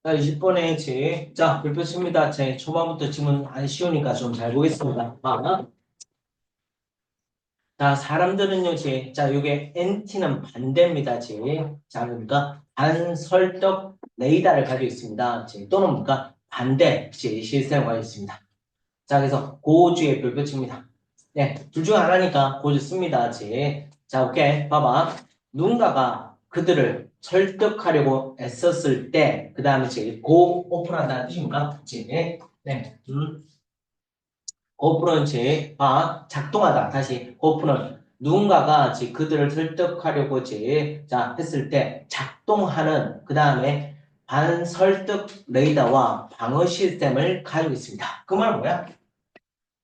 자, 20번에 자, 별표 칩니다. 제 초반부터 지문 안 쉬우니까 좀 잘 보겠습니다. 자, 사람들은요, 자, 요게 NT는 반대입니다. 자, 그러니까 반설득 레이더를 가지고 있습니다. 또는 뭔가 반대, 실생을 가지고 있습니다. 자, 그래서 고주의 별표 칩니다. 네, 둘 중 하나니까 고주 씁니다. 자, 오케이. 봐봐. 누군가가 그들을 설득하려고 애썼을 때, 그 다음에 고 오픈한다는 뜻입니까? 네. 고프는 작동하다. 다시 고프는 누군가가 그들을 설득하려고 자 했을 때 작동하는 그 다음에 반설득 레이더와 방어 시스템을 가지고 있습니다. 그 말은 뭐야?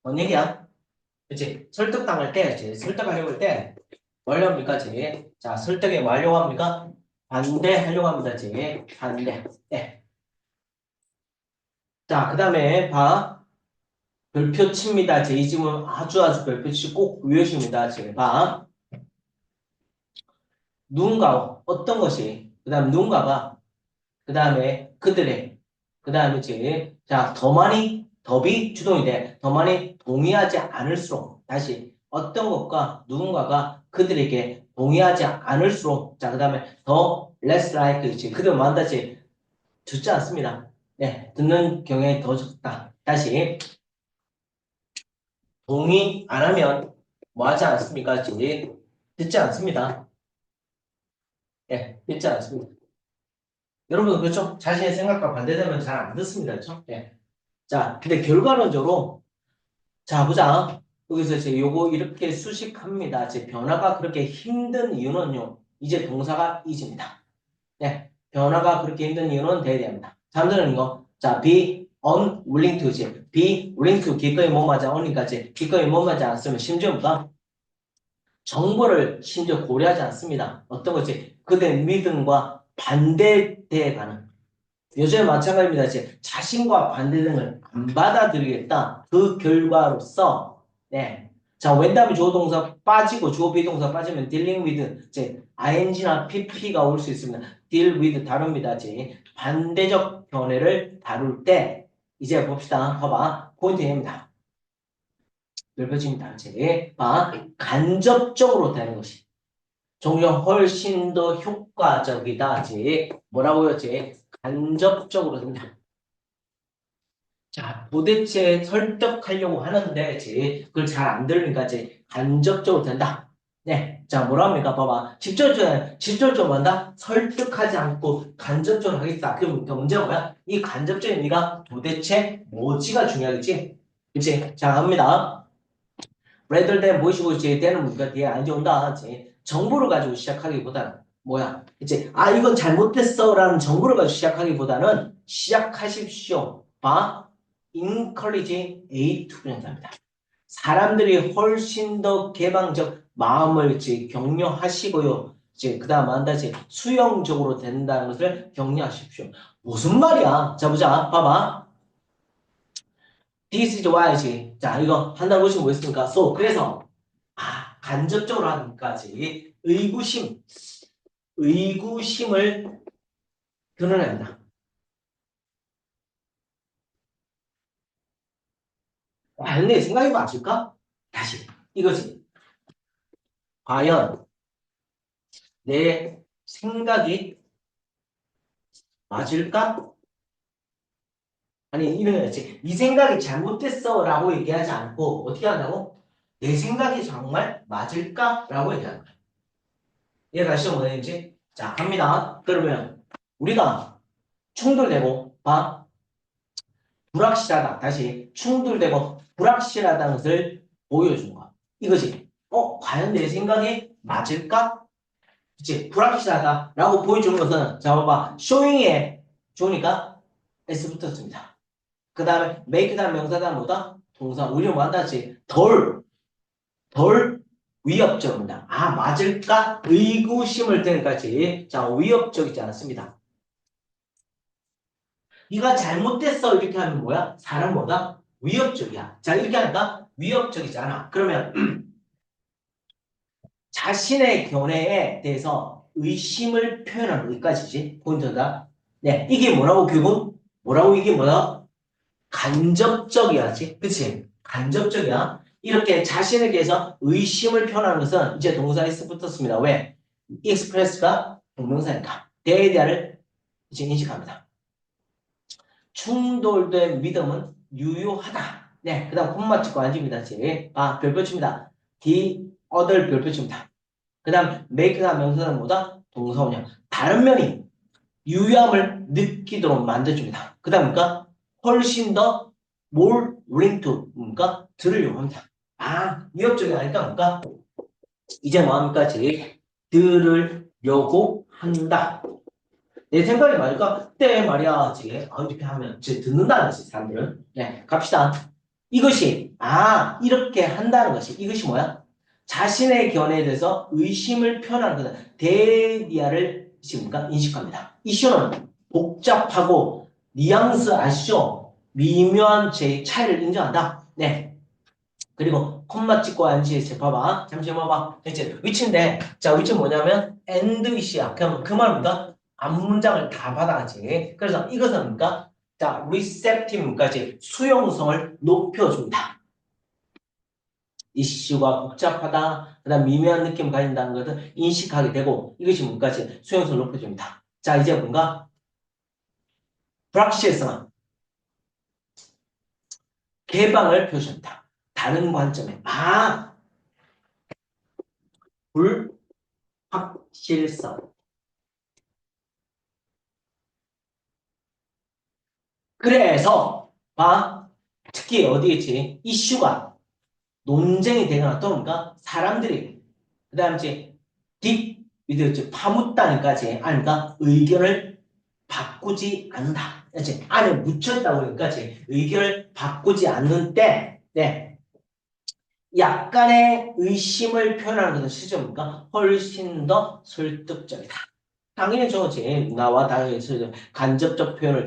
뭔 얘기야? 그치? 설득당할 때, 설득하려고 할 때, 뭘 합니까, 자, 설득에 뭐 하려고 합니까? 반대하려고 합니다, 반대. 네. 자, 그 다음에 별표 칩니다. 이 지문 아주 별표 치고 꼭 외우십니다. 누군가, 어떤 것이, 그 다음 누군가가, 그 다음에 그들의, 그 다음에 자, 더 많이, 더비 주동이 돼. 더 많이 동의하지 않을수록, 다시, 어떤 것과 누군가가 그들에게 동의하지 않을수록, 자, 그 다음에 더 less like, 그들 만다지 듣지 않습니다. 네, 듣는 경향이 더 적다. 다시, 동의 안 하면 뭐 하지 않습니까? 듣지 않습니다. 예, 듣지 않습니다. 여러분, 그렇죠? 자신의 생각과 반대되면 잘 안 듣습니다. 그렇죠? 예. 자, 근데 결과론적으로, 자, 보자. 여기서 요거 이렇게 수식합니다. 변화가 그렇게 힘든 이유는요, 이제 동사가 is입니다. 예. 변화가 그렇게 힘든 이유는 돼야 됩니다. 다음들은 이거. 자, be unwilling to, be willing to, 기꺼이 못 맞아, only까지. 기꺼이 못 맞지 않으면 심지어 뭐가? 정보를 심지어 고려하지 않습니다. 어떤 것이 그들의 믿음과 반대되어 가는. 요즘에 마찬가지입니다. 자신과 반대되는 걸 안 받아들이겠다. 그 결과로서, 네. 자, when 다음에 주어 동사 빠지고 주어 비동사 빠지면 dealing with, ing나 pp가 올 수 있습니다. deal with 다룹니다. 반대적 견해를 다룰 때, 이제 봅시다. 봐봐. 포인트입니다. 넓혀집니다. 간접적으로 되는 것이. 종종 훨씬 더 효과적이다. 뭐라고요? 간접적으로 된다. 자, 도대체 설득하려고 하는데, 그걸 잘 안 들으니까, 간접적으로 된다. 네. 자, 뭐라 합니까? 봐봐. 직접적으로 한다? 설득하지 않고 간접적으로 하겠다. 그럼 문제가 뭐야? 이 간접적인 의미가 도대체 뭐지가 중요하겠지? 그치? 자, 갑니다. rather than 무엇이고 이제 되는 문제가 뒤에 안 좋은다. 정보를 가지고 시작하기보다는 뭐야? 이제 이건 잘못됐어라는 정보를 가지고 시작하기보다는 시작하십시오. encourage A to 연사입니다. 사람들이 훨씬 더 개방적 마음을 격려하시고요. 그 다음 한다 수용적으로 된다는 것을 격려하십시오. 무슨 말이야? 자 보자. 봐봐. This is why지. 자, 이거 한다고 보시면 뭐 있습니까? So, 그래서, 간접적으로 하니까지 의구심을 드러낸다. 과연 내 생각이 맞을까? 다시, 이거지. 과연 내 생각이 맞을까? 아니, 이런 거지. 이 생각이 잘못됐어 라고 얘기하지 않고, 어떻게 한다고? 내 생각이 정말 맞을까? 라고 얘기하는 거야. 이해가 시죠 뭐든지? 자, 갑니다. 그러면, 우리가 충돌되고, 불확실하다. 다시 충돌되고 불확실하다는 것을 보여준 거야. 이거지. 과연 내 생각이 맞을까? 그치? 불확실하다라고 보여주는 것은 자 봐봐. showing에 좋으니까 s 붙었습니다. 그 다음에 make 다음 명사다 뭐다? 동사. 우리는 뭐 한다지? 덜 위협적입니다. 맞을까? 의구심을 드는까지. 자, 위협적이지 않습니다. 네가 잘못됐어 이렇게 하면 뭐야? 사람 뭐다? 위협적이야. 자 이렇게 하니까 위협적이잖아. 그러면 자신의 견해에 대해서 의심을 표현하는 여기까지지 포인트다. 네, 이게 뭐라고 교훈? 뭐라고 이게 뭐야? 간접적이야지. 그치? 간접적이야. 이렇게 자신에 대해서 의심을 표현하는 것은 이제 동사 s 붙었습니다. 왜? express가 동명사니까. 대대를 이제 인식합니다. 충돌된 믿음은 유효하다. 네, 그 다음 콤마 찍고 앉습니다. 별표 칩니다. the other 별표 칩니다. 그 다음 make가 명사는 뭐다? 동사원형. 다른 면이 유효함을 느끼도록 만들어줍니다. 그 다음이니까 훨씬 더 more willing to 뭔가 들으려고 합니다. 위협적이 아닐까 뭔가 이제 뭐합니까? 들으려고 한다. 내 생각이 말일까? 그때 말이야, 이렇게 하면, 듣는다는 거지, 사람들은. 네, 갑시다. 이것이, 이렇게 한다는 것이, 이것이 뭐야? 자신의 견해에 대해서 의심을 표현하는 거다. 데디아를 지금까 인식합니다. 이슈는 복잡하고, 뉘앙스 아시죠? 미묘한 차이를 인정한다. 네. 그리고 콤마 찍고 안지 봐봐. 잠시만 봐봐. 이제 위치인데, 자, 위치는 뭐냐면, and wish야. 그럼 그 말입니다. 앞문장을 다 받아가지. 그래서 이것은 뭔가, 자, receptive까지 수용성을 높여줍니다. 이슈가 복잡하다, 그 다음 미묘한 느낌을 가진다는 것을 인식하게 되고, 이것이 뭔가지 수용성을 높여줍니다. 자, 이제 뭔가, 불확실성, 개방을 표시합니다. 다른 관점에. 불확실성. 그래서 특히 어디겠지? 이슈가 논쟁이 되거나 또는 사람들이 그다음 이제 파묻다니까지 아니까 의견을 바꾸지 않는다. 이제 안에 묻혔다고 그러니까 의견을 바꾸지 않는 때, 네, 약간의 의심을 표현하는 것은 시점입니까? 훨씬 더 설득적이다. 당연히 저지 나와 다르게 간접적 표현을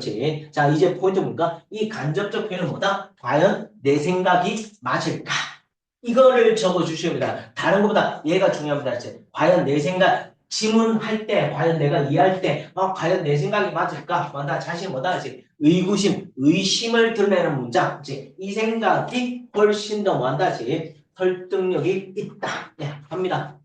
자, 이제 포인트 뭔가 이 간접적 표현은 뭐다? 과연 내 생각이 맞을까? 이거를 적어 주셔야 됩니다. 다른 것보다 얘가 중요합니다. 이제 과연 내 생각 질문할 때 과연 내가 이해할 때 과연 내 생각이 맞을까? 나 자신 뭐다? 이제 의심을 드러내는 문장. 이제 이 생각이 훨씬 더 뭐한다? 이제 설득력이 있다. 네, 합니다.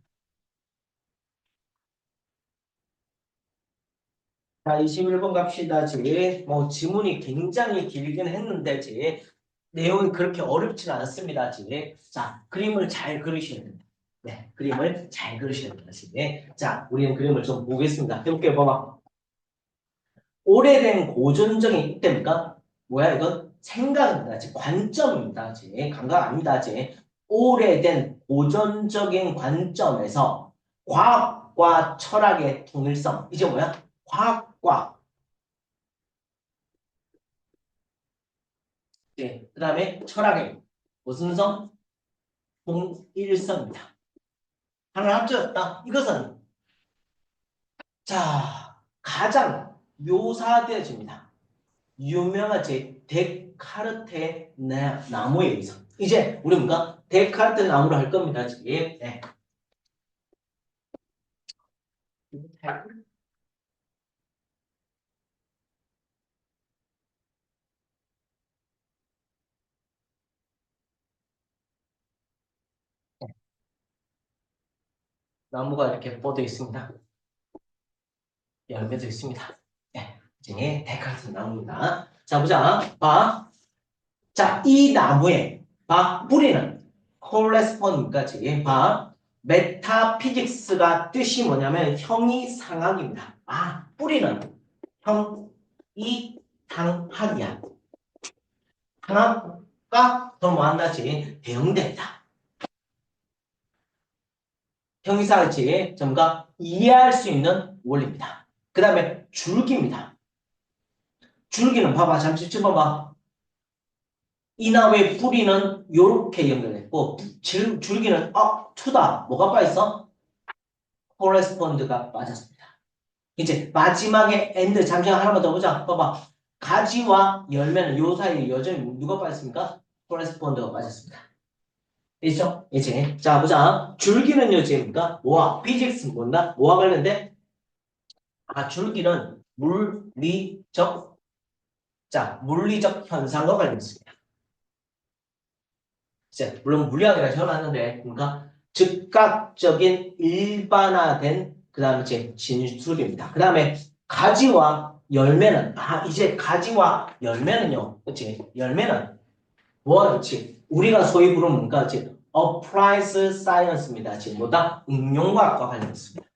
자, 21번 갑시다. 지문이 굉장히 길긴 했는데, 내용이 그렇게 어렵지는 않습니다. 자, 그림을 잘 그리셔야 됩니다. 네, 그림을 잘 그리셔야 됩니다. 자, 우리는 그림을 좀 보겠습니다. 해볼게요. 봐봐. 오래된 고전적인 이때입니까? 뭐야, 이건? 생각입니다. 관점입니다. 감각 아닙니다. 오래된 고전적인 관점에서 과학과 철학의 통일성. 이제 뭐야? 과학과 그 다음에 철학의 무슨 성? 통일성입니다. 하나 합쳐졌다. 이것은 자 가장 묘사되어집니다. 유명한 데카르트의 나무에 의해서. 이제 우리 뭔가 데카르트 나무를 할 겁니다. 네. 나무가 이렇게 뻗어 있습니다. 열매도 있습니다. 네. 이제 데카르트 나무입니다. 자, 보자. 자, 이 나무에 뿌리는 콜레스폰까지 메타피직스가 뜻이 뭐냐면 형이상학입니다. 뿌리는 형이상학이야. 상학과 더 뭐한다지 대응된다. 형이상학이 전부가 이해할 수 있는 원리입니다. 그 다음에 줄기입니다. 줄기는 잠시 짚어봐. 이 나무의 뿌리는 이렇게 연결됐고 줄기는 투다. 뭐가 빠있어? 코레스폰드가 빠졌습니다. 이제 마지막에 엔드 잠시만 하나만 더 보자. 봐봐. 가지와 열매는 요 사이에 여전히 누가 빠졌습니까? 코레스폰드가 빠졌습니다. 있죠? 이제 자 보자. 줄기는요 지금니까 뭐와 피직스 뭔가 뭐와 관련돼? 줄기는 물리적, 자, 물리적 현상과 관련있습니다. 이제 물론 물리학이라 적어놨는데, 그러니까 즉각적인 일반화된 그 다음에 이제 진술입니다. 그 다음에 가지와 열매는 이제 가지와 열매는요, 그렇지? 열매는 그렇지? 우리가 소위 부르는 뭔가 그렇지? Applied Science입니다. 지금 뭐다? 응용과학과 관련있습니다.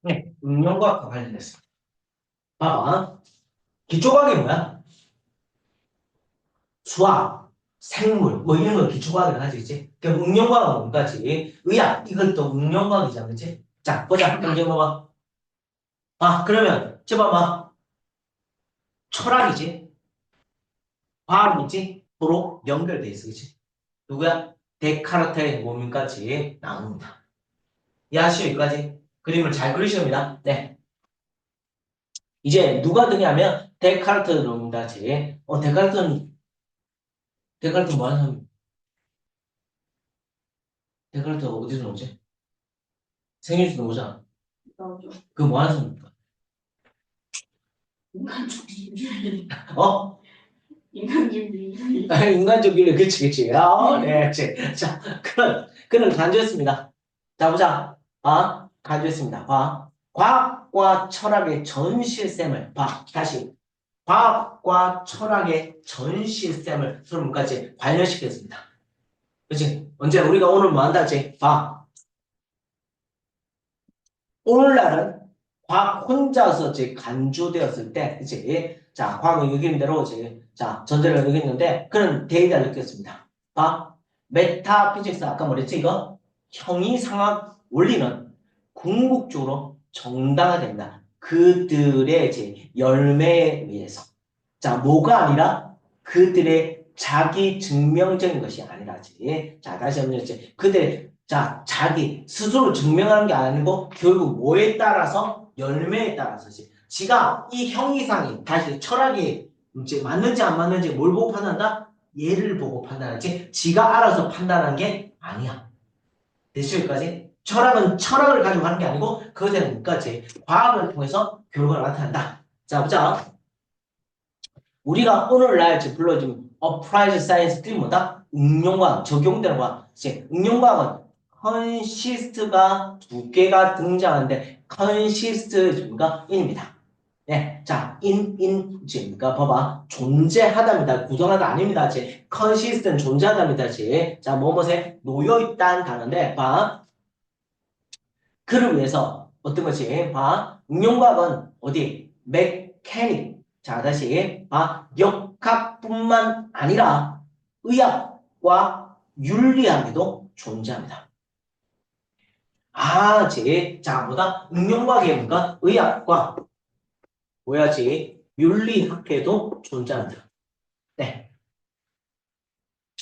네, 응용과학과 관련됐습니다. 봐봐. 기초과학이 뭐야? 수학, 생물, 뭐 이런 걸 기초과학이라 하지, 그치? 그럼 응용과학은 뭔가지? 의학, 이걸 또 응용과학이잖아, 그치? 자, 보자. 그럼 이제 봐봐. 그러면, 저 봐봐. 철학이지? 과학이지? 서로 연결돼 있어, 그치? 누구야? 데카르트의 몸까지 나옵니다. 이해하시죠, 여기까지? 그림을 잘 그리시면 됩니다. 네. 이제 누가 드냐면, 데카르트 놈까지. 데카르트 뭐 하는 사람? 데카르트 어디서 나오지? 생일수도 오잖아. 나오죠. 그 뭐 하는 사람입니까? 인간적 인류. 어? 인간적 인류. 인간적 인류, 그치. 네, 그치. 자, 그는 간주했습니다. 자, 보자. 간주했습니다. 과학과 철학의 전 시스템을, 다시. 과학과 철학의 전 시스템을 서로까지 관련시켰습니다. 그치? 언제 우리가 오늘 뭐 한다 했지? 오늘날은 과학 혼자서 간주되었을 때, 그치? 자, 과학을 여기는 대로 전제를 여기는데, 그런 데이터를 느꼈습니다. 메타피직스, 아까 뭐랬지, 이거? 형이상학 원리는 궁극적으로 정당화됩니다. 그들의 열매에 의해서. 자, 뭐가 아니라 그들의 자기 증명적인 것이 아니라지. 자, 다시 한번 이제 그들의 자기 스스로 증명하는 게 아니고 결국 뭐에 따라서 열매에 따라서지. 지가 이 형이상이 다시 철학이 이제 맞는지 안 맞는지 뭘 보고 판단한다? 얘를 보고 판단하지. 지가 알아서 판단한 게 아니야. 됐죠, 여기까지? 철학은 철학을 가지고 하는 게 아니고 그것에는 여기까지 과학을 통해서 결과가 나타난다. 자, 보자. 우리가 오늘날 불러준 applied science들이 뭐다? 응용과학, 적용되는 과학. 이제 응용과학은 컨시스트가 두 개가 등장하는데 컨시스트가 인입니다. 네, 자, 그러니까 봐봐. 존재하다입니다. 구성하다 아닙니다. 컨시스트는 존재하다입니다. 자, 뭐뭐에 놓여있다는 단어인데, 그를 위해서 어떤 것이, 응용과학은 어디? 메케닉. 자, 다시, 역학뿐만 아니라 의학과 윤리학에도 존재합니다. 자, 뭐다? 응용과학이 뭔가 의학과 뭐야지? 윤리학에도 존재합니다. 네.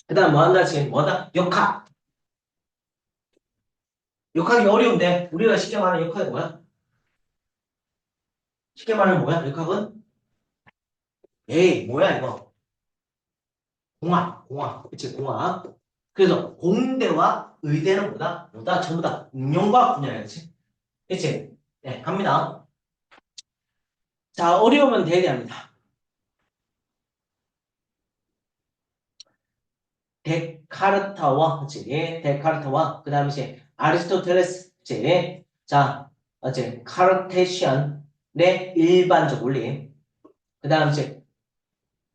그 다음 뭐 한다? 뭐다? 역학. 역학이 어려운데, 우리가 쉽게 말하는 역학이 뭐야? 쉽게 말하면 뭐야? 역학은? 에이, 뭐야, 이거? 공학. 그치, 공학. 그래서 공대와 의대는 뭐다? 전부 다 응용과학 분야야, 그치? 그치? 네, 갑니다. 자, 어려우면 대대합니다. 데카르타와, 그치? 데카르타와, 그 다음에 아리스토텔레스, 그치? 자, 카르테시안의 일반적 원리. 그 다음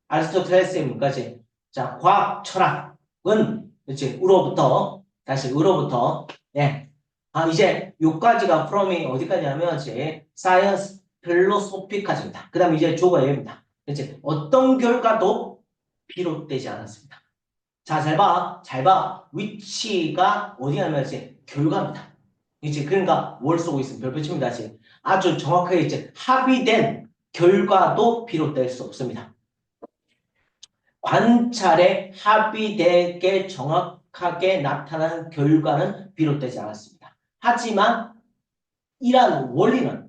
아리스토텔레스의 문까지. 자, 과학, 철학은, 그치? 으로부터, 네. 이제 요까지가 프롬이 어디까지냐면, 사이언스, 필로소피까지입니다. 그 다음에 이제 조가 예입니다. 그치? 어떤 결과도 비롯되지 않았습니다. 자, 잘 봐. 위치가 어디냐면, 결과입니다. 그치? 그러니까, 뭘 쓰고 있으면 별표 칩니다. 아주 정확하게 합의된 결과도 비롯될 수 없습니다. 관찰에 합의되게 정확하게 나타나는 결과는 비롯되지 않았습니다. 하지만 이러한 원리는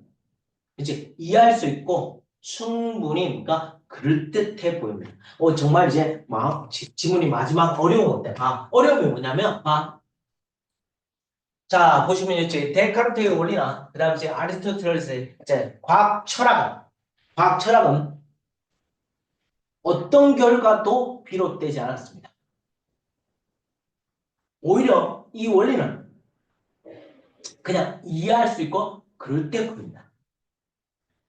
이제 이해할 수 있고 충분히 그러니까 그럴듯해 보입니다. 정말 이제 막 지문이 마지막 어려운 건데, 어려움이 뭐냐면, 자, 보시면 이제 데카르트의 원리나, 그 다음에 이제 아리스토텔레스의 이제 과학 철학은 어떤 결과도 비롯되지 않았습니다. 오히려 이 원리는 그냥 이해할 수 있고 그럴 때 보입니다.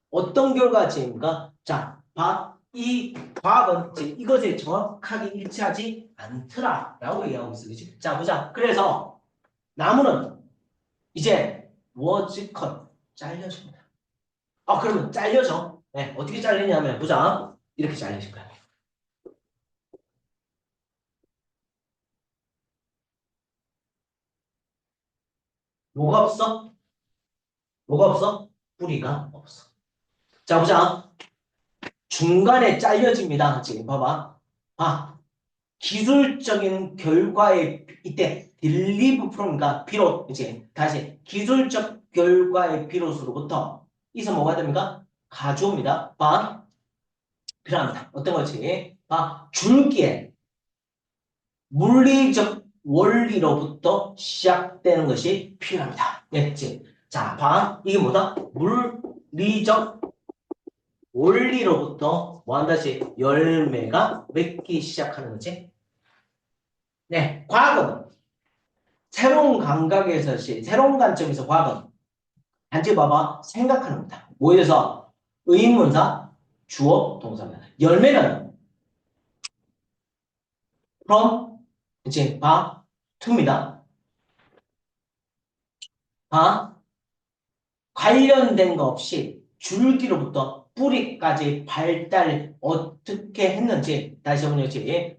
어떤 결과지입니까? 자, 이 과학은 이것에 정확하게 일치하지 않더라라고 얘기하고 있어, 그치? 자, 보자. 그래서 나무는 이제 was cut 잘려집니다. 그러면 잘려져. 네, 어떻게 잘리냐면 보자. 이렇게 잘려질 거야. 뭐가 없어? 뭐가 없어? 뿌리가 없어. 자, 보자. 중간에 잘려집니다. 지금 봐봐. 기술적인 결과에 이때 derive from가 비롯 이제 다시 기술적 결과의 비롯으로부터 이서 뭐가 됩니까? 가져옵니다. 필요합니다. 어떤 거지? 줄기에 물리적 원리로부터 시작되는 것이 필요합니다. 됐지? 자, 이게 뭐다? 물리적 원리로부터 뭐한다지? 열매가 맺기 시작하는 거지? 네, 과학은 새로운 감각에서 새로운 관점에서 과학은 단지 봐봐 생각하는 겁니다. 뭐에서 의문사, 주어, 동사입니다. 열매는 from 이제 to입니다. 관련된 거 없이 줄기로부터 뿌리까지 발달 어떻게 했는지 다시 한번 여기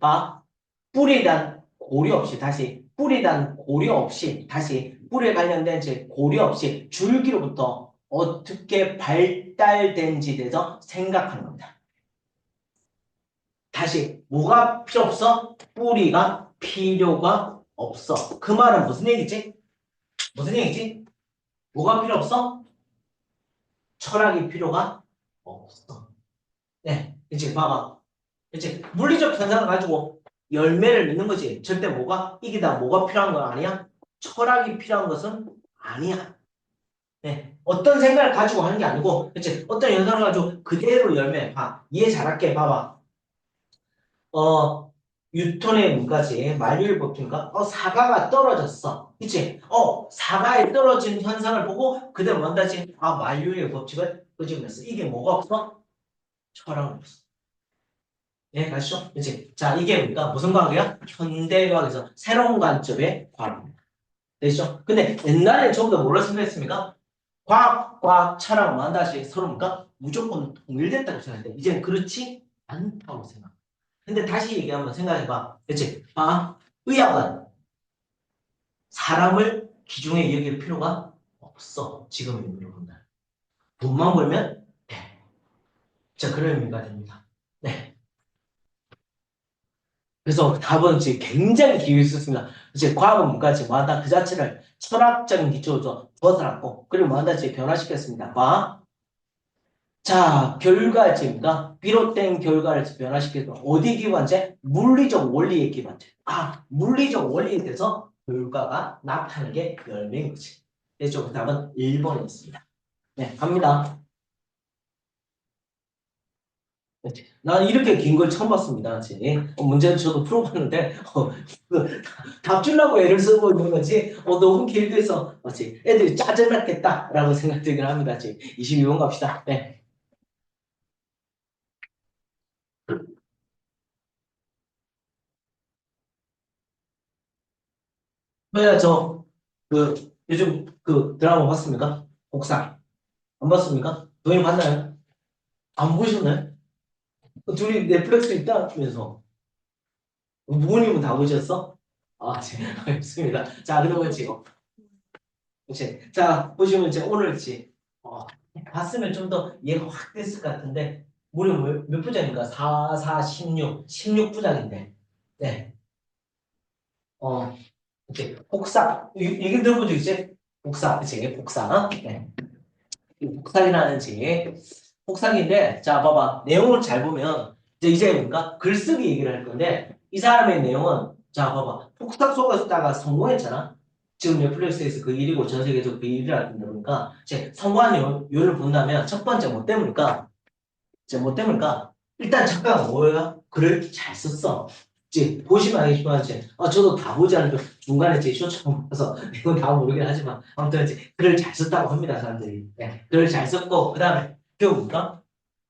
뿌리에 대한 고려 없이 뿌리에 대한 고려 없이 뿌리에 관련된 고려 없이 줄기로부터 어떻게 발달된지에 대해서 생각하는 겁니다. 다시 뭐가 필요 없어? 뿌리가 필요가 없어. 그 말은 무슨 얘기지? 무슨 얘기지? 뭐가 필요 없어? 철학이 필요가 없어. 네, 이제 봐봐. 이제 물리적 현상을 가지고 열매를 맺는 거지. 절대 이기다 뭐가 필요한 건 아니야? 철학이 필요한 것은 아니야. 네, 어떤 생각을 가지고 하는 게 아니고, 그치? 어떤 현상을 가지고 그대로 열매, 이해 잘할게, 봐봐. 뉴턴의 문까지 만유일 법칙인가? 사과가 떨어졌어. 그치? 사과에 떨어진 현상을 보고 그대로 뭔다지? 만유의 법칙을 끄집어냈어. 이게 뭐가 없어? 철학이 없어. 예, 가시죠. 그치? 자, 이게 우리가 무슨 과학이야? 현대과학에서 새로운 관점의 과학입니다. 되시죠? 근데 옛날에 전부 다 뭐라 생각했습니까? 과학과 철학은 한다시 서로 뭔가 무조건 동일됐다고 생각했는데 이제는 그렇지 않다고 생각. 근데 다시 얘기하면 생각해봐. 그치? 의학은 사람을 기준에 여길 필요가 없어. 지금의 의미로 본다. 돈만 벌면 돼. 자, 그런 의미가 됩니다. 네. 그래서 답은 지금 굉장히 기회 있었습니다. 이제 과학은 뭔가지 뭐한다 그 자체를 철학적인 기초로 벗어났고 그리고 뭐한다 이제 변화시켰습니다. 자, 결과지입니다. 비롯된 결과를 변화시켜서 어디 기반제? 물리적 원리의 기반제. 물리적 원리에 대해서 결과가 나타나는 게 열매인 거지. 그래서 답은 1번에 있습니다. 네, 갑니다. 나는 이렇게 긴 걸 처음 봤습니다. 문제는 저도 풀어봤는데 답 주려고 애를 쓰고 있는 거지 너무 길게 해서 애들이 짜증났겠다라고 생각되긴 합니다. 22번 갑시다. 네. 요즘 그 드라마 봤습니까? 복사 안 봤습니까? 동영 봤나요? 안 보셨나요? 둘이 넷플릭스 있다면서 부모님은 다 보셨어? 알겠습니다. 자, 그러면 지금 자, 보시면 오늘 봤으면 좀 더 이해가 확 됐을 것 같은데 무려 몇 부작인가? 4, 4, 16, 16부작인데 네. 복사 얘기 들어본 적 있지? 복사, 그치? 복사 네. 이 복사기라는 폭삭인데, 자, 봐봐. 내용을 잘 보면, 이제 뭔가 글쓰기 얘기를 할 건데, 이 사람의 내용은, 자, 봐봐. 폭삭 속았다가 성공했잖아? 지금 넷플릭스에서 그 일이고 전 세계에서 그 일이라고 보니까, 이제 성공한 요인을 본다면, 첫 번째 뭐 때문일까? 이제 뭐 때문일까? 일단 작가가 뭐야? 글을 잘 썼어. 이제 보시면 알겠지만, 이제, 저도 다 보지 않는데, 중간에 제 쇼처럼 봐서, 이건 다 모르긴 하지만, 아무튼 이제 글을 잘 썼다고 합니다, 사람들이. 네, 글을 잘 썼고, 그 다음에, 그 뭡니까?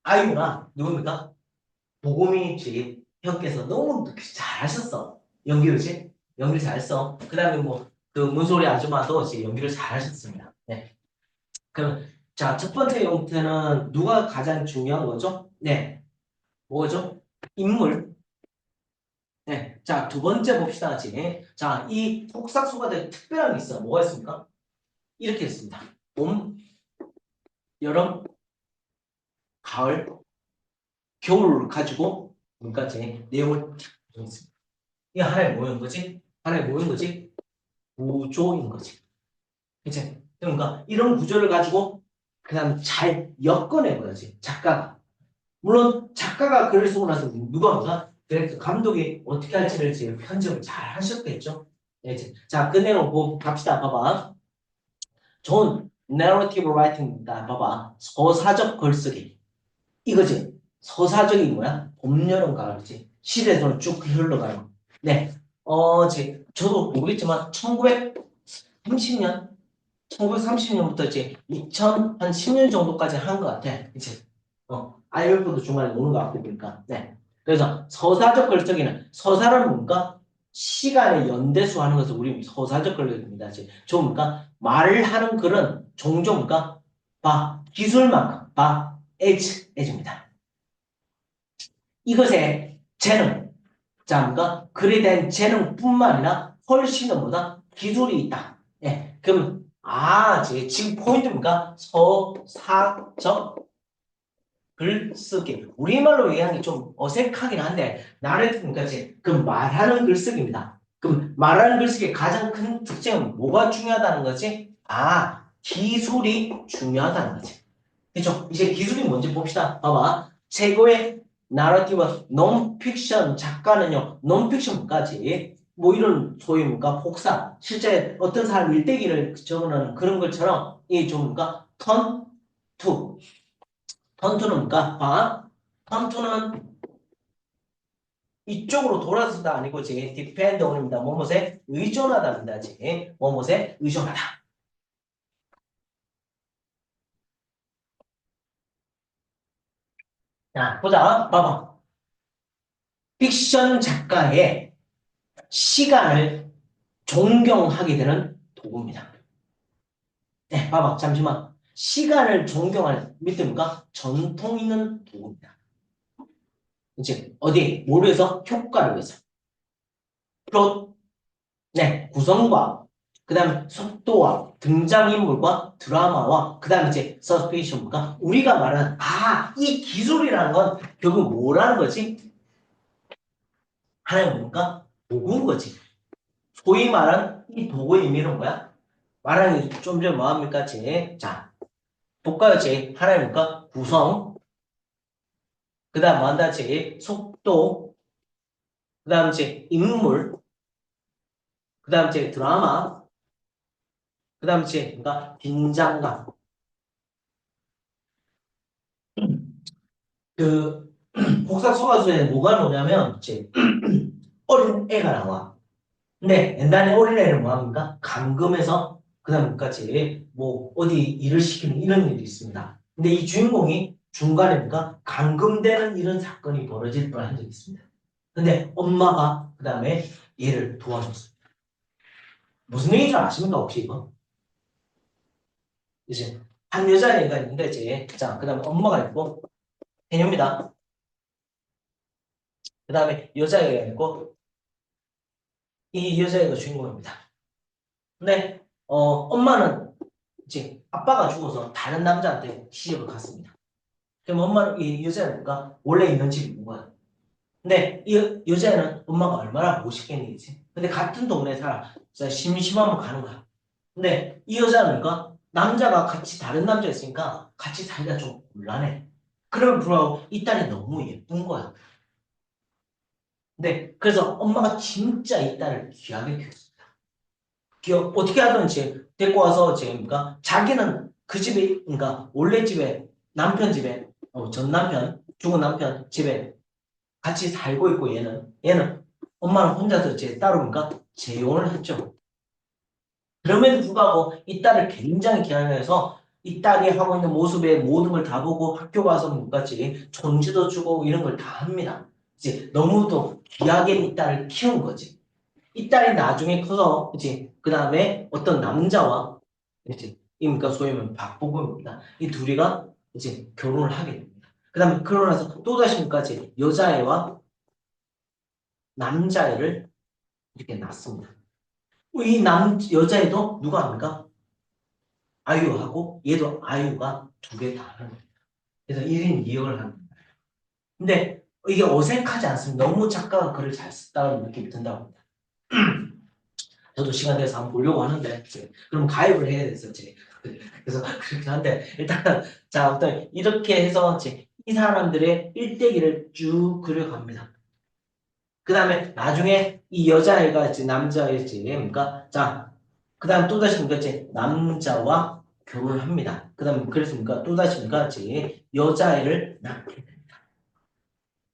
아이유나 누굽니까? 보고미 씨 형께서 너무 잘하셨어. 연기를지? 연기를 잘했어. 그 다음에 뭐, 그 문소리 아줌마도 이제 연기를 잘하셨습니다. 네. 그럼, 자, 첫 번째 형태는 누가 가장 중요한 거죠? 네. 뭐죠? 인물. 네. 자, 두 번째 봅시다. 같이. 자, 이 폭삭소가 되게 특별한 게 있어요. 뭐가 있습니까? 이렇게 있습니다. 봄, 여름, 가을, 겨울을 가지고 문까지 내용을 정했습니다. 이게 하나의 뭐인 거지? 하나의 뭐인 거지? 구조인 거지. 그치? 그러니까 이런 구조를 가지고 그다음 잘 엮어낸 거지. 작가가. 물론 작가가 글을 쓰고 나서 누가 뭔가 디렉터 감독이 어떻게 할지를 지금 편집을 잘 하셨겠죠? 네, 이제. 자, 그 내용 보고 갑시다. 봐봐. 좋은 narrative writing입니다. 봐봐. 서사적 글쓰기. 이거지. 서사적인 뭐야? 봄, 여름, 가을이지. 시대적으로 쭉 흘러가는 거. 네. 저도 모르겠지만, 1930년? 1930년부터 이제 2010년 정도까지 한 것 같아. 이제, IMF도 중간에 오는 것 같고 보니까. 네. 그래서 서사적 글쓰기는, 서사는 뭔가 시간에 연대수하는 것을 우리 서사적 글쓰기입니다. 이제, 좀 뭔가 말을 하는 글은 종종 뭔가, 기술만큼, edge입니다. 이것의 재능, 자, 뭔가 글에 대한 재능뿐만 아니라 훨씬 더 뭐다? 기술이 있다. 예, 그럼 지금 포인트입니까? 서사적 글쓰기. 우리말로 얘기하는 게 좀 어색하긴 한데 나를 듣니까 이제 그 말하는 글쓰기입니다. 그럼 말하는 글쓰기의 가장 큰 특징은 뭐가 중요하다는 거지? 기술이 중요하다는 거지. 그죠? 이제 기술이 뭔지 봅시다. 봐봐. 최고의 나러티브 논픽션 작가는요. 논픽션까지 뭐 이런 소위 뭔가 복사 실제 어떤 사람 일대기를 적어놓은 그런 것처럼 이 좀 뭔가 턴투 턴투는 뭔가 턴투는 이쪽으로 돌아서다 아니고 지 디펜드 온입니다. 뭐뭐에 의존하다입니다. 지 뭐뭐에 의존하다. 자 보자. 봐봐. 픽션 작가의 시간을 존경하게 되는 도구입니다. 네, 봐봐. 잠시만. 시간을 존경하는 밑에 뭔가 전통 있는 도구입니다. 이제 어디? 뭘 위해서? 효과를 위해서. 플롯, 네, 구성과 그 다음에 속도와 등장인물과 드라마와 그 다음에 이제 서스페이션과 우리가 말하는 이 기술이라는 건 결국 뭐라는 거지? 하나의 뭔가 도구인 거지. 소위 말하는 이 도구의 의미는 뭐야? 말하는 게 좀 전에 뭐합니까? 자, 볼까요? 하나의 뭔가 구성, 그 다음 뭐한다? 속도, 그 다음 인물, 그 다음 드라마, 그 다음 뭔가 긴장감. 그 복사 소가수에 뭐가 뭐냐면 어린 애가 나와. 근데 옛날에 어린 애를 뭐합니까? 감금해서 그다음 뭐까지 뭐 어디 일을 시키는 이런 일이 있습니다. 근데 이 주인공이 중간에 뭔가 감금되는 이런 사건이 벌어질 뻔한 적이 있습니다. 근데 엄마가 그다음에 얘를 도와줬어요. 무슨 얘기인지 아십니까 혹시 이거? 이제 한 여자애가 있는데 자 그다음에 엄마가 있고 해녀입니다. 그다음에 여자애가 있고 이 여자애가 주인공입니다. 근데 엄마는 이제 아빠가 죽어서 다른 남자한테 시집을 갔습니다. 그럼 엄마는 이 여자애가 원래 있는 집이 있는 거야. 근데 이 여자애는 엄마가 얼마나 보고 싶겠는지. 근데 같은 동네에 살아. 진짜 심심하면 가는 거야. 근데 이 여자는 남자가 같이 다른 남자 있으니까 같이 살기가 좀 곤란해. 그러면 불구하고 이 딸이 너무 예쁜 거야. 네, 그래서 엄마가 진짜 이 딸을 귀하게 키웠습니다. 어떻게 하든지 데리고 와서 그러니까 자기는 그 집에, 그러니까 원래 집에 남편 집에 전 남편 죽은 남편 집에 같이 살고 있고 얘는 엄마는 혼자서 제 따로 그러니까 재혼을 했죠. 그럼에도 불구하고 이 딸을 굉장히 기하해서 이 딸이 하고 있는 모습에 모든 걸 다 보고 학교 가서 뭐같이 존지도 주고 이런 걸 다 합니다. 이제 너무도 귀하게 이 딸을 키운 거지. 이 딸이 나중에 커서 그치 그 다음에 어떤 남자와 그치 그러니까 소위 말하면 박보검입니다. 이 둘이가 이제 결혼을 하게 됩니다. 그 다음에 결혼해서 또다시 뭐까지 여자애와 남자애를 이렇게 낳습니다. 이 여자애도 누가 합니까? 아유하고 얘도 아유가 두 개 다 하는 거예요. 그래서 1인 2역을 하는 거예요. 근데 이게 어색하지 않습니다. 너무 작가가 글을 잘 썼다는 느낌이 든다고 합니다. 저도 시간 내서 한번 보려고 하는데 그럼 가입을 해야 됐었지. 그래서 그렇긴 한데 일단 자 어떤 이렇게 해서 이 사람들의 일대기를 쭉 그려갑니다. 그 다음에 나중에 이 여자애가 남자애지 그러니까 그 다음 또다시 뭔가 남자와 결혼을 합니다. 그 다음에 그래서 뭔가 또다시 뭔가 여자애를 낳게 됩니다.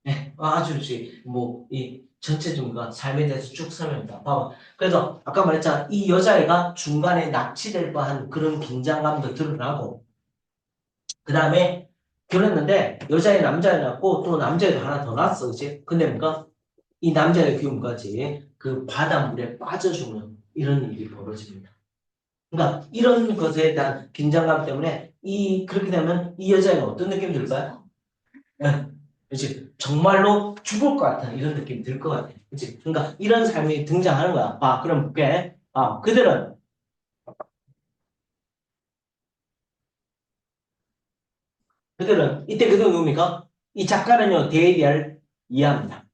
네, 아주 뭐이 전체적인 삶에 대해서 쭉 설명합니다. 봐봐. 그래서 아까 말했잖아. 이 여자애가 중간에 납치될 뻔한 그런 긴장감도 드러나고 그 다음에 결혼했는데 여자애 남자애 낳고 또 남자애도 하나 더 낳았어. 그치? 근데 뭔가 이 남자의 기운까지 그 바닷물에 빠져 죽는 이런 일이 벌어집니다. 그러니까 이런 것에 대한 긴장감 때문에 그렇게 되면 이 여자애는 어떤 느낌이 들까요? 네. 그렇지. 정말로 죽을 것 같은 이런 느낌이 들 것 같아. 그렇지. 그러니까 이런 삶이 등장하는 거야. 그럼 볼게. 그들은 이때 그들은 뭡니까? 이 작가는요, 데이비를 이해합니다.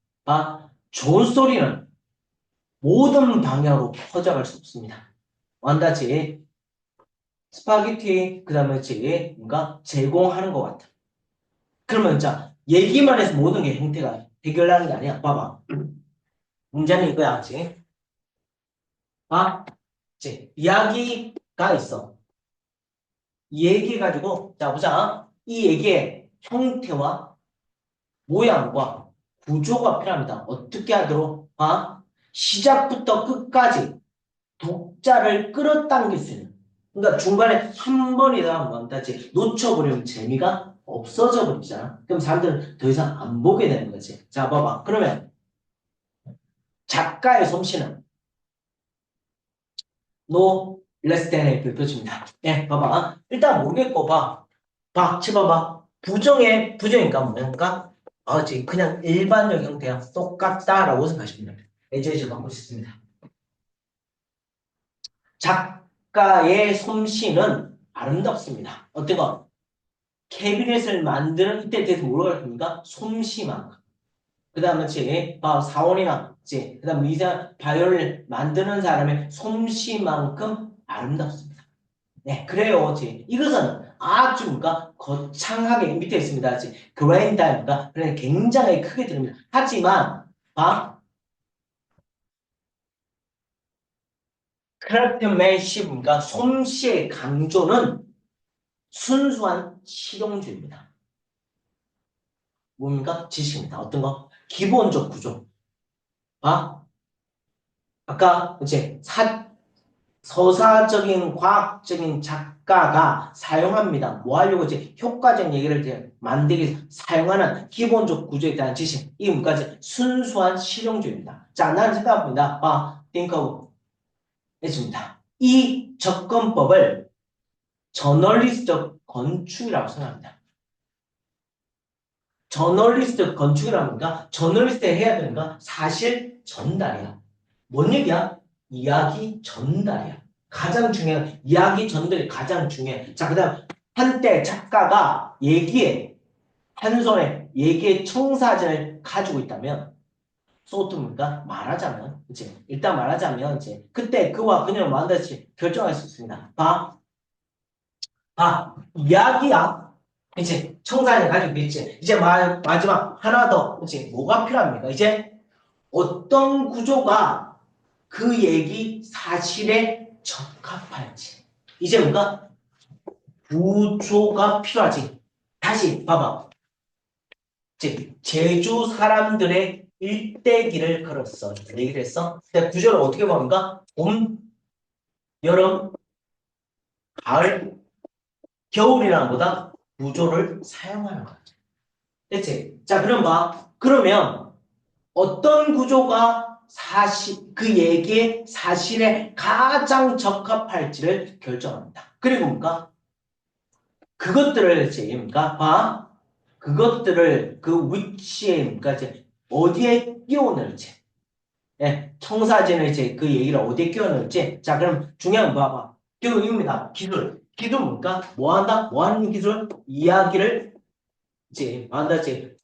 좋은 소리는 모든 방향으로 퍼져갈 수 없습니다. 완다지 스파게티 그다음에 뭔가 제공하는 것 같아. 그러면 얘기만 해서 모든 게 형태가 해결하는 게 아니야. 봐봐. 문제는 이거야, 그치? 이야기가 있어. 이 얘기 가지고 보자. 이 얘기의 형태와 모양과 구조가 필요합니다. 어떻게 하도록? 시작부터 끝까지 독자를 끌어당길 수 있는. 그러니까 중간에 한 번이다 뭐다지 놓쳐버리면 재미가 없어져 버리잖아. 그럼 사람들은 더 이상 안 보게 되는 거지. 봐봐. 그러면 작가의 솜씨는 no less than의 별표입니다. 봐봐. 일단 모르겠고 쳐봐봐. 부정이니까 뭐니까? 지금 그냥 일반적 형태야. 똑같다라고 생각하시면 됩니다. 예제를 바꿀 수 있습니다. 작가의 솜씨는 아름답습니다. 어떤 거? 캐비넷을 만드는 이때 대해서 뭐라고 할 겁니까? 솜씨만큼. 그 다음에 사원이나 그 다음 리자 바이올을 만드는 사람의 솜씨만큼 아름답습니다. 네, 그래요. 이것은 아주 그러니까 거창하게 밑에 있습니다. 그랜다니까 그러니까 굉장히 크게 들립니다. 하지만 크래프트맨십인가 솜씨의 강조는 순수한 실용주의입니다. 뭡니까? 지식입니다. 어떤 거? 기본적 구조. 아까 이제 서사적인 과학적인 작가가 사용합니다. 뭐 하려고 효과적인 얘기를 만들기 위해서 사용하는 기본적 구조에 대한 지식. 이 문까지 순수한 실용주의입니다. 나는 생각합니다. think of 있습니다. 이 접근법을 저널리스트적 건축이라고 생각합니다. 저널리스트 건축이라는 건가? 저널리스트 해야 되는 건 사실 전달이야. 뭔 얘기야? 이야기 전달이야. 가장 중요한 이야기 전달이 가장 중요해. 그다음 한때 작가가 한 손에 얘기의 청사진을 가지고 있다면 소트입니까? 말하자면 일단 말하자면 그때 그와 그녀를 만났지 결정할 수 있습니다. 이야기야. 이제 청산을 가지고 있지. 이제 마지막 하나 더. 이제 뭐가 필요합니까? 이제 어떤 구조가 그 얘기 사실에 적합할지. 이제 뭔가 구조가 필요하지. 다시 봐봐. 이제 제주 사람들의 일대기를 걸었어. 얘기를 했어. 근데 구조를 어떻게 보는가? 봄, 여름, 가을, 겨울이라는 보다 구조를 사용하는 거지. 됐지? 자, 그럼 봐. 그러면 어떤 구조가 그 얘기의 사실에 가장 적합할지를 결정합니다. 그리고 뭔가 그것들을 이제 뭡니까? 봐. 그것들을 그 위치에 뭡니까? 이제 어디에 끼워 넣을지. 예, 청사진을 이제 그 얘기를 어디에 끼워 넣을지. 자, 그럼 중요한 거 봐봐. 이겁니다. 기술. 기술 뭔가? 뭐 한다? 뭐 하는 기술? 이야기를 이제 뭐 한다? 이제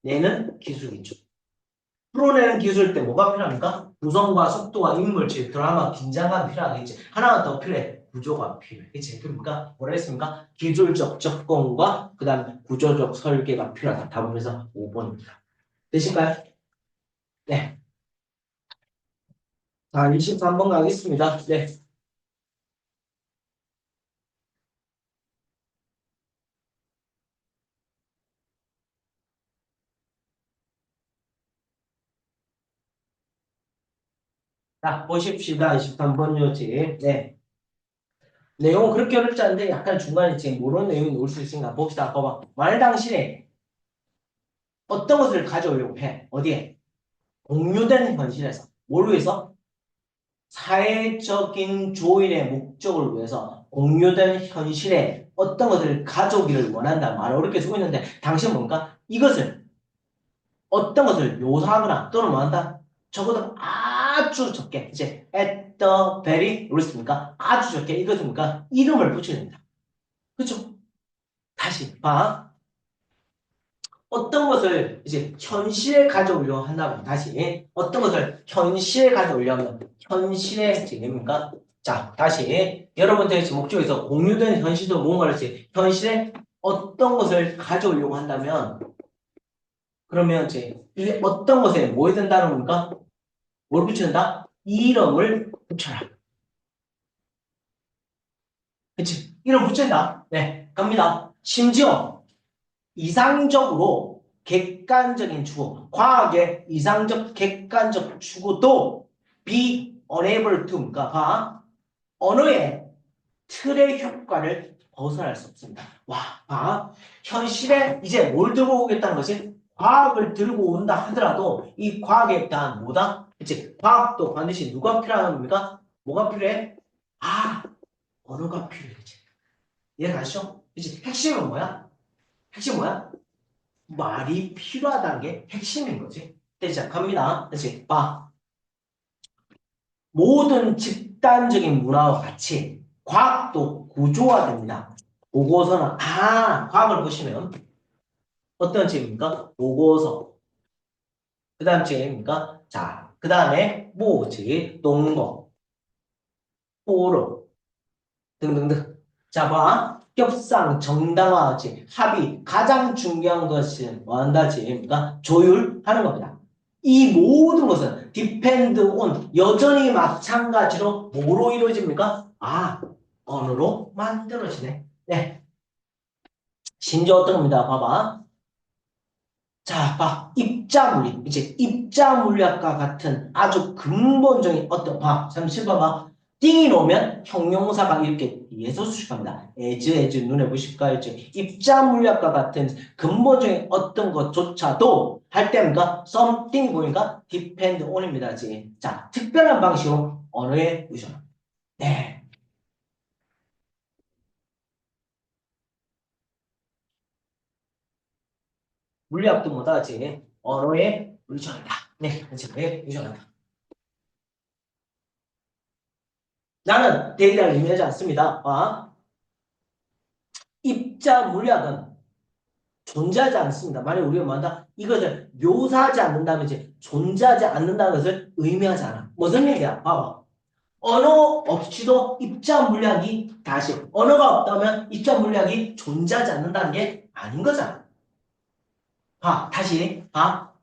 풀어내는 기술이죠. 풀어내는 기술 때 뭐가 필요합니까? 구성과 속도와 인물, 즉 드라마, 긴장감 필요하겠지. 하나가 더 필요해. 구조가 필요해. 그치? 그러니까 뭐라 했습니까? 기술적 접근과 그 다음에 구조적 설계가 필요하다. 답은에서 5번입니다. 되실까요? 네. 자, 23번 가겠습니다. 네. 자, 보십시다. 23번 요지. 네. 내용은 그렇게 어렵지 않은데 약간 중간에 지금 모르는 내용이 올 수 있으니까 봅시다. 봐봐. 말 당신에 어떤 것을 가져오려고 해. 어디에? 공유된 현실에서. 뭘 위해서? 사회적인 조인의 목적을 위해서 공유된 현실에 어떤 것을 가져오기를 원한다. 말 어렵게 쓰고 있는데 당신 뭔가 이것을 어떤 것을 묘사하거나 또는 뭐한다? 적어도 아주 적게 이제 at the very least입니까? 아주 적게 이것입니까? 이름을 붙여야 된다. 그렇죠? 다시 봐. 어떤 것을 이제 현실에 가져오려 한다면 다시 어떤 것을 현실에 가져오려면 현실의 지금입니까? 자, 다시 여러분들의 목적에서 공유된 현실도 뭔가를 이제 현실에 어떤 것을 가져오려고 한다면 그러면 이제 이 어떤 것에 뭐 해야 된다는 겁니까? 뭘 붙여야 이름을 붙여라. 그치? 이름 붙인다. 네, 갑니다. 심지어 이상적으로 객관적인 추구, 과학의 이상적 객관적 추구도 be unable to니까 봐. 언어의 틀의 효과를 벗어날 수 없습니다. 와, 봐. 현실에 이제 뭘 들고 오겠다는 것이 과학을 들고 온다 하더라도 이 과학에 대한 뭐다? 그치? 과학도 반드시 누가 필요한 겁니까? 뭐가 필요해? 아, 언어가 필요해. 그치? 이해가시죠? 그치? 핵심은 뭐야? 핵심 뭐야? 말이 필요하다는 게 핵심인 거지. 자, 갑니다. 다시 봐. 모든 집단적인 문화와 같이 과학도 구조화됩니다. 보고서는 과학을 보시면 어떤 책입니까? 보고서. 그 다음 책입니까? 자, 그 다음에 뭐지? 농어, 포럼 등등등. 자, 봐. 협상, 정당화지, 합의, 가장 중요한 것은 뭐한다지입니까? 조율하는 겁니다. 이 모든 것은 depend on 여전히 마찬가지로 뭐로 이루어집니까? 언어로 만들어지네. 네. 심지어 어떤 겁니다. 봐봐. 자, 봐. 입자물리. 이제 입자물리학과 같은 아주 근본적인 잠시 봐봐. 띵이 놓으면 형용사가 이렇게 뒤에서 수식합니다. as 눈에 보실까요? 입자물리학과 같은 근본적인 어떤 것조차도 할 때입니까? something 보니까 depend on입니다. 자, 특별한 방식으로 언어에 의존. 네. 물리학도 뭐다? 언어에 의존한다. 네. 언어에 의존한다. 나는 데이터를 의미하지 않습니다. 입자 물리학은 존재하지 않습니다. 만약 우리가 뭐한다? 이것을 묘사하지 않는다면 존재하지 않는다는 것을 의미하지 않아. 무슨 얘기야? 봐봐. 언어 없이도 입자 물리학이 다시 언어가 없다면 입자 물리학이 존재하지 않는다는 게 아닌 거잖아. 봐, 다시 봐.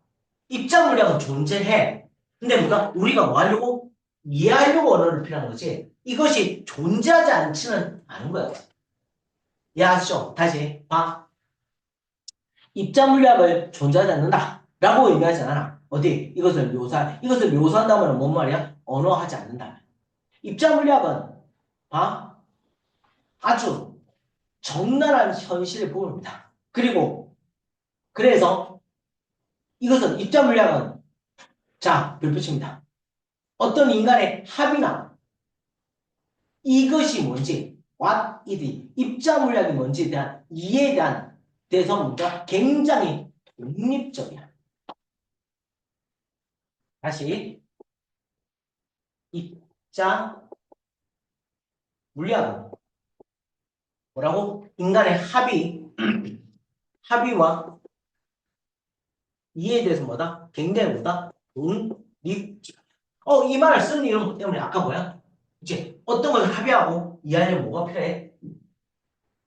입자 물리학은 존재해. 근데 우리가 뭐 하려고? 이해하려고 언어를 필요한 거지. 이것이 존재하지 않지는 않은 거야. 이해하시죠? 다시 봐. 입자 물리학을 존재하지 않는다. 라고 얘기하지 않아. 어디? 이것을 묘사한다면 뭔 말이야? 언어하지 않는다. 입자 물리학은 봐. 아주 적나라한 현실을 보입니다. 그리고 그래서 이것은 입자 물리학은 자, 별표칩니다. 어떤 인간의 합이나 이것이 뭔지 what is 입자 물리학이 뭔지에 대한 이해에 대한 대해서 뭔가 굉장히 독립적이야. 다시 입자 물리학은 뭐라고? 인간의 합의와 이해에 대해서 뭐다? 굉장히 뭐다? 독립적. 이 말을 쓴 이유 때문에 아까 뭐야? 이제 어떤 걸 합의하고 이해하려면 뭐가 필요해?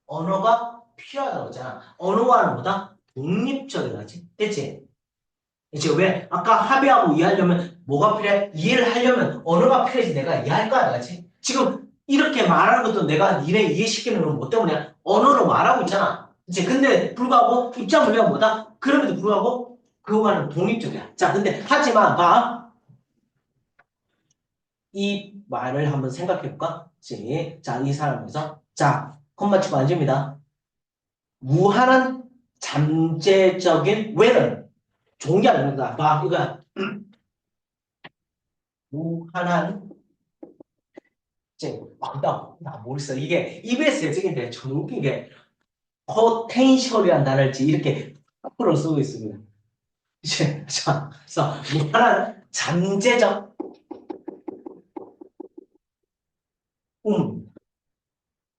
언어가 필요하다고 했잖아. 언어와는 뭐다? 독립적이라지. 됐지? 이제 왜? 아까 합의하고 이해하려면 뭐가 필요해? 이해를 하려면 언어가 필요해야지 내가 이해할 거야, 알지? 지금 이렇게 말하는 것도 내가 니네 이해시키는 건 뭐 때문이야? 언어로 말하고 있잖아. 이제 근데 불구하고 입자 물리가 뭐다? 그럼에도 불구하고 그거와는 독립적이야. 자, 근데 하지만 봐. 이 말을 한번 생각해 볼까? 자, 이 사람에서 자, 콤마 치고 앉습니다. 무한한 잠재적인 왜는 종이 아닙니다. 봐, 이거야. 무한한 나 모르겠어. 이게 EBS 예측인데 좀 웃긴 게 포텐셜이라는 단어를 이렇게 앞으로 쓰고 있습니다. 이제 자, 그래서 무한한 잠재적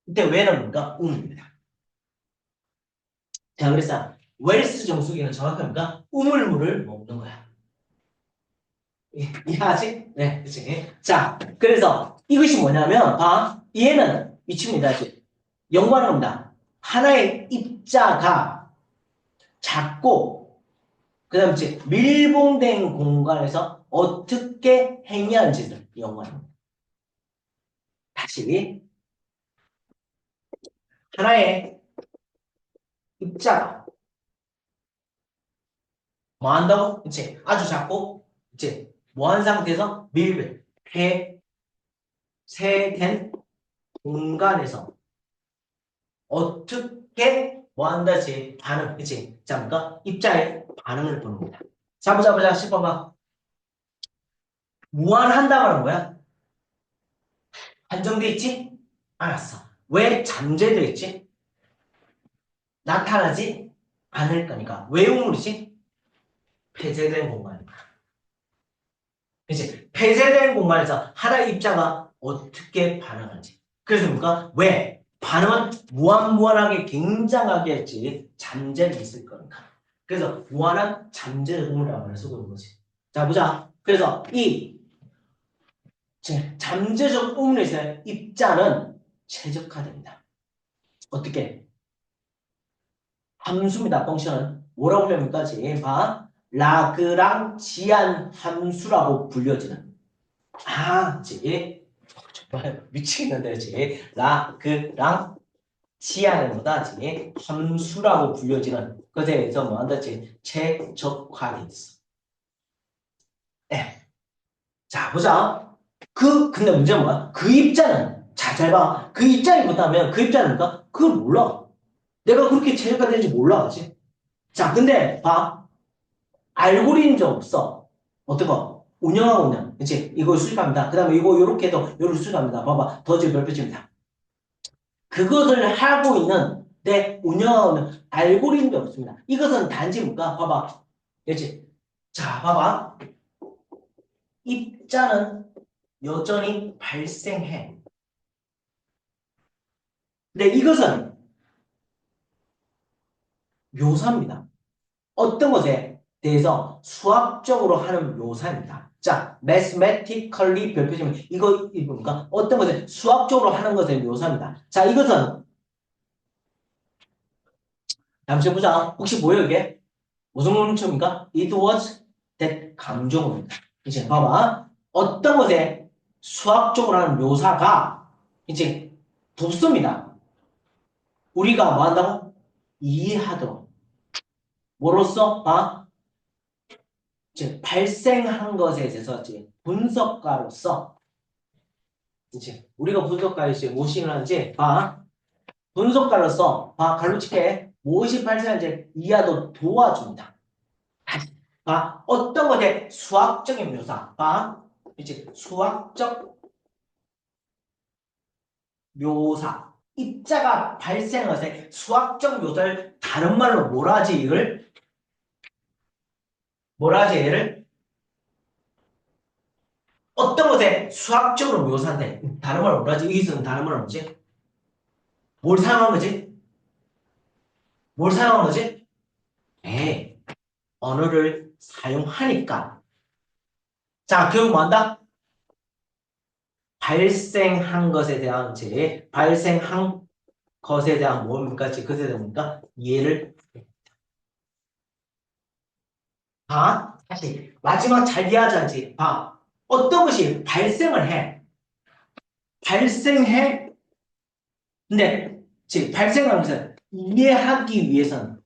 이때 왜는 뭔가 입니다. 자, 그래서 웰스 정수기는 정확합니까? 우물물을 먹는 거야. 이해하지? 네, 그치. 자, 그래서 이것이 뭐냐면, 얘는 미칩니다. 연구하는 겁니다. 하나의 입자가 작고, 그 다음에 밀봉된 공간에서 어떻게 행위하는지를 연구하는 겁니다. 다시, 하나의 입자가 뭐 한다고? 그치. 아주 작고, 이제 뭐한 상태에서 폐쇄된 공간에서 어떻게 뭐 한다지 반응, 그치? 자, 그러니까 입자의 반응을 보는 겁니다. 자, 보자. 10번 봐. 무한한다 말은 뭐야? 한정돼 있지? 알았어. 왜 잠재돼 있지? 나타나지 않을 거니까. 왜 우물이지? 폐쇄된 공간이니까. 그치? 폐쇄된 공간에서 하나의 입자가 어떻게 반응하는지. 그래서 뭔가 왜? 반응은 무한하게 굉장하게 했지 잠재는 있을 거니까. 그래서 무한한 잠재 우물이라는 말을 쓰고 있는 거지. 자, 보자. 그래서 이 잠재적 우물에서의 입자는 최적화됩니다. 어떻게? 함수입니다. 펑션은 뭐라고 불립니까? 지금 봐. 라그랑지안 함수라고 불려지는. 정말 미치겠는데, 라그랑 지안은 뭐다? 함수라고 불려지는 것에 대해서 뭐 한다? 최적화돼 있어. 네. 자, 보자. 근데 문제는 뭐야? 그 입자는, 잘 봐. 그 입자를 못하면 그 입자는 뭔가? 그걸 몰라. 내가 그렇게 최적화되는지 몰라, 그치? 자, 근데 봐. 알고리즘이 없어. 어떤 거? 운영하고 있는. 그치? 이걸 수집합니다. 그 다음에 이거 요렇게 해도 요렇게 수집합니다. 봐봐. 더지 별표집니다. 그것을 하고 있는 내 운영하고 있는 알고리즘이 없습니다. 이것은 단지 뭔가? 봐봐. 그치? 자, 봐봐. 입자는 여전히 발생해. 근데 이것은 묘사입니다. 어떤 것에 대해서 수학적으로 하는 묘사입니다. 자, mathematically 별표지면 이거 뭡니까? 어떤 것을 수학적으로 하는 것의 묘사입니다. 자, 이것은 잠시 보자. 혹시 뭐예요 이게? 무슨 문법입니까? It was that 감정어입니다. 이제 봐봐. 어떤 것에 수학적으로 하는 묘사가 이제 돕습니다. 우리가 뭐 한다고? 이해하도록. 뭐로써? 이제 발생한 것에 대해서 이제 분석가로서 이제 우리가 분석가에 이제 무엇을 하는지 분석가로서 갈루치게 무엇이 발생하는지 이해하도록 도와줍니다. 어떤 것에 수학적인 묘사, 이제 수학적 묘사, 입자가 발생한 것에 수학적 묘사를 다른 말로 얘를 어떤 것에 수학적으로 묘사인데 다른 말로 뭐라지? 여기서는 다른 말로 뭐지? 뭘 사용한 거지? 뭘 사용한 거지? 언어를 사용하니까. 자, 결국 뭐 한다? 발생한 것에 대한 발생한 것에 대한 뭡니까? 그것에 대한 뭡니까? 이해를 다시 마지막 잘 이해하자지. 어떤 것이 발생을 해. 발생해. 근데 발생한 것을 이해하기 위해서는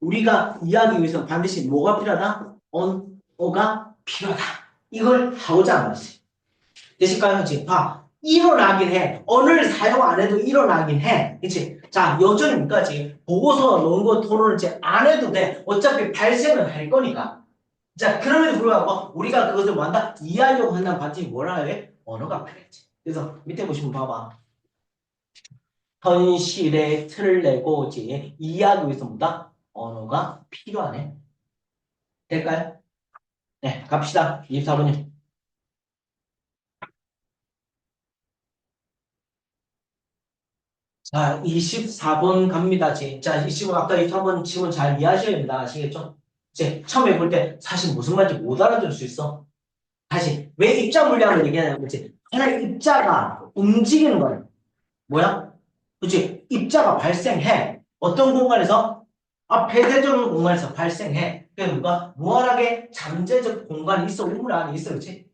우리가 이해하기 위해서는 반드시 뭐가 필요하다? 언어가 필요하다. 이걸 하고자 하는 것이. 되실까요? 일어나긴 해. 언어를 사용 안 해도 일어나긴 해. 그치? 자, 여전히까지 보고서 논거 토론을 안 해도 돼. 어차피 발생은 할 거니까. 자, 그럼에도 불구하고 우리가 그것을 뭐 한다? 이해하려고 한다면 반드시 뭐라 해? 언어가 필요했지. 그래서 밑에 보시면 봐봐. 현실의 틀을 내고 이해하기 위해서 뭐다? 언어가 필요하네. 될까요? 네, 갑시다. 24번님. 자, 24번 갑니다. 자, 25, 아까 24번 질문 잘 이해하셔야 됩니다. 아시겠죠? 처음에 볼 때 사실 무슨 말인지 못 알아들 수 있어. 다시, 왜 입자 물량을 얘기하냐면, 하나의 입자가 움직이는 거예요. 뭐야? 그치? 입자가 발생해. 어떤 공간에서? 폐쇄적인 공간에서 발생해. 그러니까 누가 무한하게 잠재적 공간이 있어. 우물 안에 있어. 그치?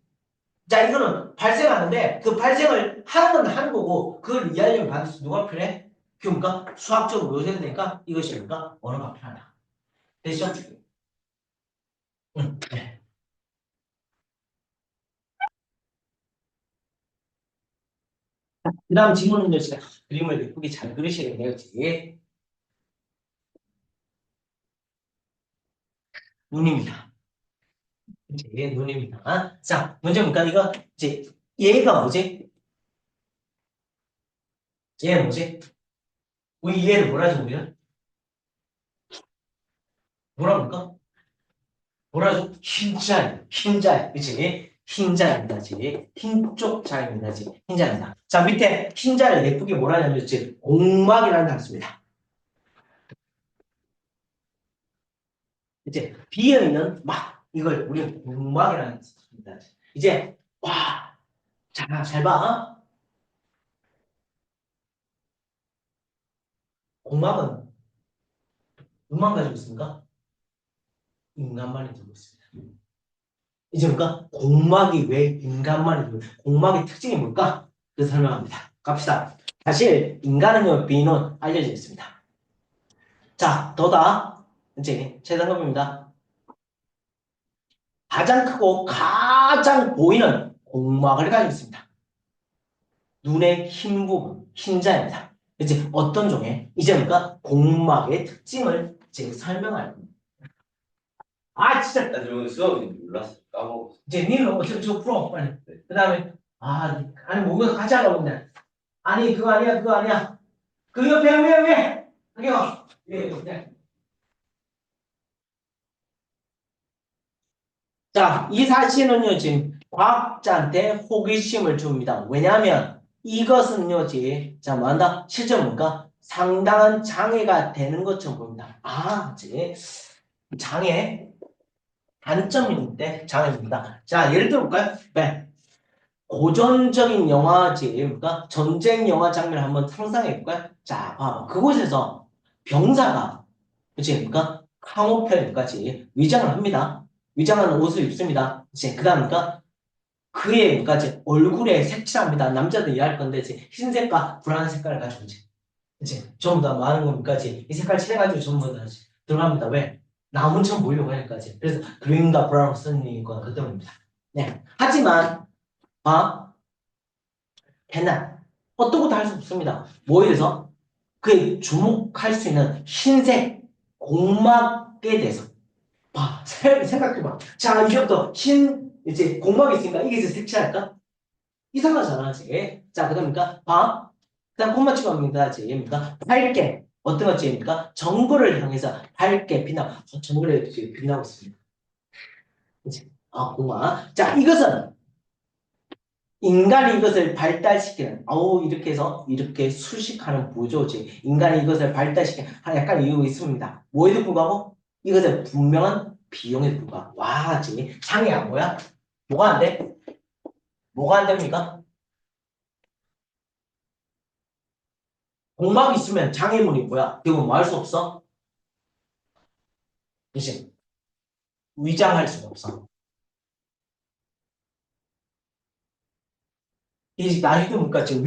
자, 이거는 발생하는데 그 발생을 하는 건 하는 거고 그걸 이해하려면 반드시 누가 필요해? 그러니까 수학적으로 묘사해야 되니까 이것이 뭔가 언어가 필요하다. 됐죠? 응. 네. 그 다음 질문은요, 제가 그림을 예쁘게 잘 그리시겠네요, 눈입니다. 눈입니다. 자, 먼저 볼까? 이거, 얘가 뭐지? 얘는 뭐지? 우리 얘를 뭐라 하지, 우리는? 뭐라 그럴까? 뭐라 하죠? 흰자예요. 그치? 흰자입니다. 흰쪽 자입니다. 흰자입니다. 자, 밑에 흰자를 예쁘게 뭐라 하냐면, 공막이라는 단어 씁니다. 비어 있는 막, 이걸 우리는 공막이라는 단어 씁니다. 자, 잘 봐. 공막은 누만 가지고 있습니까? 인간만이 들고 있습니다. 뭘까? 공막이 왜 인간만이 들고 있습니까? 공막의 특징이 뭘까? 그 설명합니다. 갑시다. 사실 인간은요, 비는 알려져 있습니다. 자, 더다 최상급입니다. 가장 크고 가장 보이는 공막을 가지고 있습니다. 눈의 흰 부분, 흰자입니다. 어떤 종의 뭘까? 공막의 특징을 설명할 겁니다. 진짜. 나 저번에 수업인지 몰랐어. 까먹었어. 니는 어떻게 저 풀어 빨리. 그 다음에 아니 뭔가 같이 하라고 근데 아니 그거 아니야. 그 옆에 왜 그게요. 예. 자, 이 사실은요 과학자한테 호기심을 줍니다. 왜냐하면 이것은요 자 뭐한다? 실제 뭔가 상당한 장애가 되는 것처럼 보입니다. 장애 단점인데 장애입니다. 자, 예를 들어볼까요? 네. 고전적인 영화지입니까? 전쟁 영화 장면을 한번 상상해볼까요? 자, 봐봐. 그곳에서 병사가, 그치입니까? 카모플까지 위장을 합니다. 위장하는 옷을 입습니다. 이제 그 다음입니까? 그의 까지 얼굴에 색칠합니다. 남자들 이해할 건데 이제 흰색과 브라운 색깔을 가지고 이제 전부 다 많은 것까지 이 색깔 칠해가지고 전부 다 들어갑니다. 왜? 나무처럼 보이려고 하니까지. 그래서 그린과 브라운 쓰는 건 그 때문입니다. 네. 하지만 대낮 어떤 것도 할 수 없습니다. 뭐에 대해서? 그에 주목할 수 있는 흰색 공막에 대해서 생각해봐. 자, 이제부터 이제 공막이 있으니까 이게 이제 색칠할까? 이상하잖아, 이제. 자, 그다음입니까? 그다음 콤마 찍어갑니다. 제입니까? 밝게. 어떤 것제입니까? 정글을 향해서 밝게 정글에 이렇게 빛나고 있습니다. 이제, 공화. 자, 이것은 인간이 이것을 발달시키는, 이렇게 해서 이렇게 수식하는 구조지. 인간이 이것을 발달시키는 약간 이유가 있습니다. 뭐에도 불구하고 이것의 분명한 비용에도 불구하고. 와, 지금 장애야, 뭐야? 뭐가 안 돼? 뭐가 안 됩니까? 공막이 있으면 장애물이 뭐야? 결국 뭐 할 수 없어? 대신 위장할 수가 없어. 이 나이도 못 갔죠.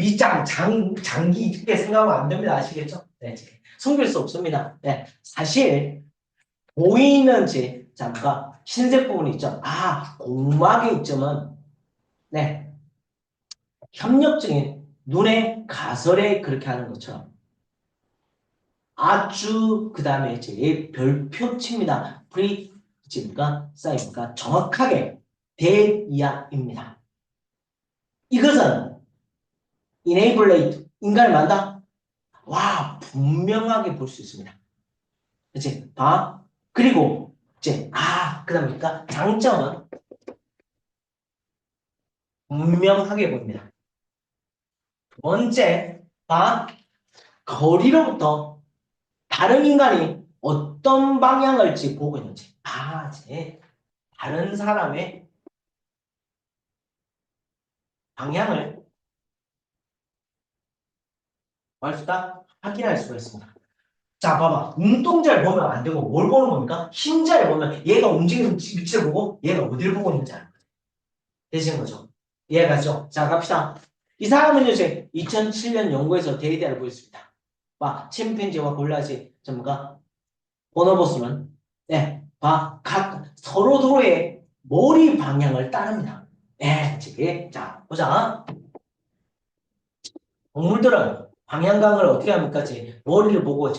장기 이렇게 생각하면 안 됩니다. 아시겠죠? 네, 숨길 수 없습니다. 네, 사실 보이는 뭔가 흰색 부분이 있죠. 공막의 이점은 네, 협력적인 눈의 가설에 그렇게 하는 것처럼 아주 그 다음에 별표치입니다. 프리입니까? 사이니까 정확하게 대이하입니다. 이것은 enableate 인간을 만다? 와, 분명하게 볼 수 있습니다. 그치? 그리고 그 다음이니까 장점은 분명하게 보입니다. 두 번째, 거리로부터 다른 인간이 어떤 방향을 보고 있는지. 다른 사람의 방향을 알 수 있다? 확인할 수가 있습니다. 자, 봐봐. 눈동자를 보면 안 되고 뭘 보는 겁니까? 흰자를 보면 얘가 움직이는 위치를 보고 얘가 어디를 보고 있는지 아는 거예요. 되시는 거죠? 이해가죠? 자, 갑시다. 이 사람은 이제 2007년 연구에서 데이터를 보였습니다. 침팬지와 골라지 전문가 보너보스는 서로의 머리 방향을 따릅니다. 자, 보자. 동물들은 방향감을 어떻게 합니까? 머리를 보고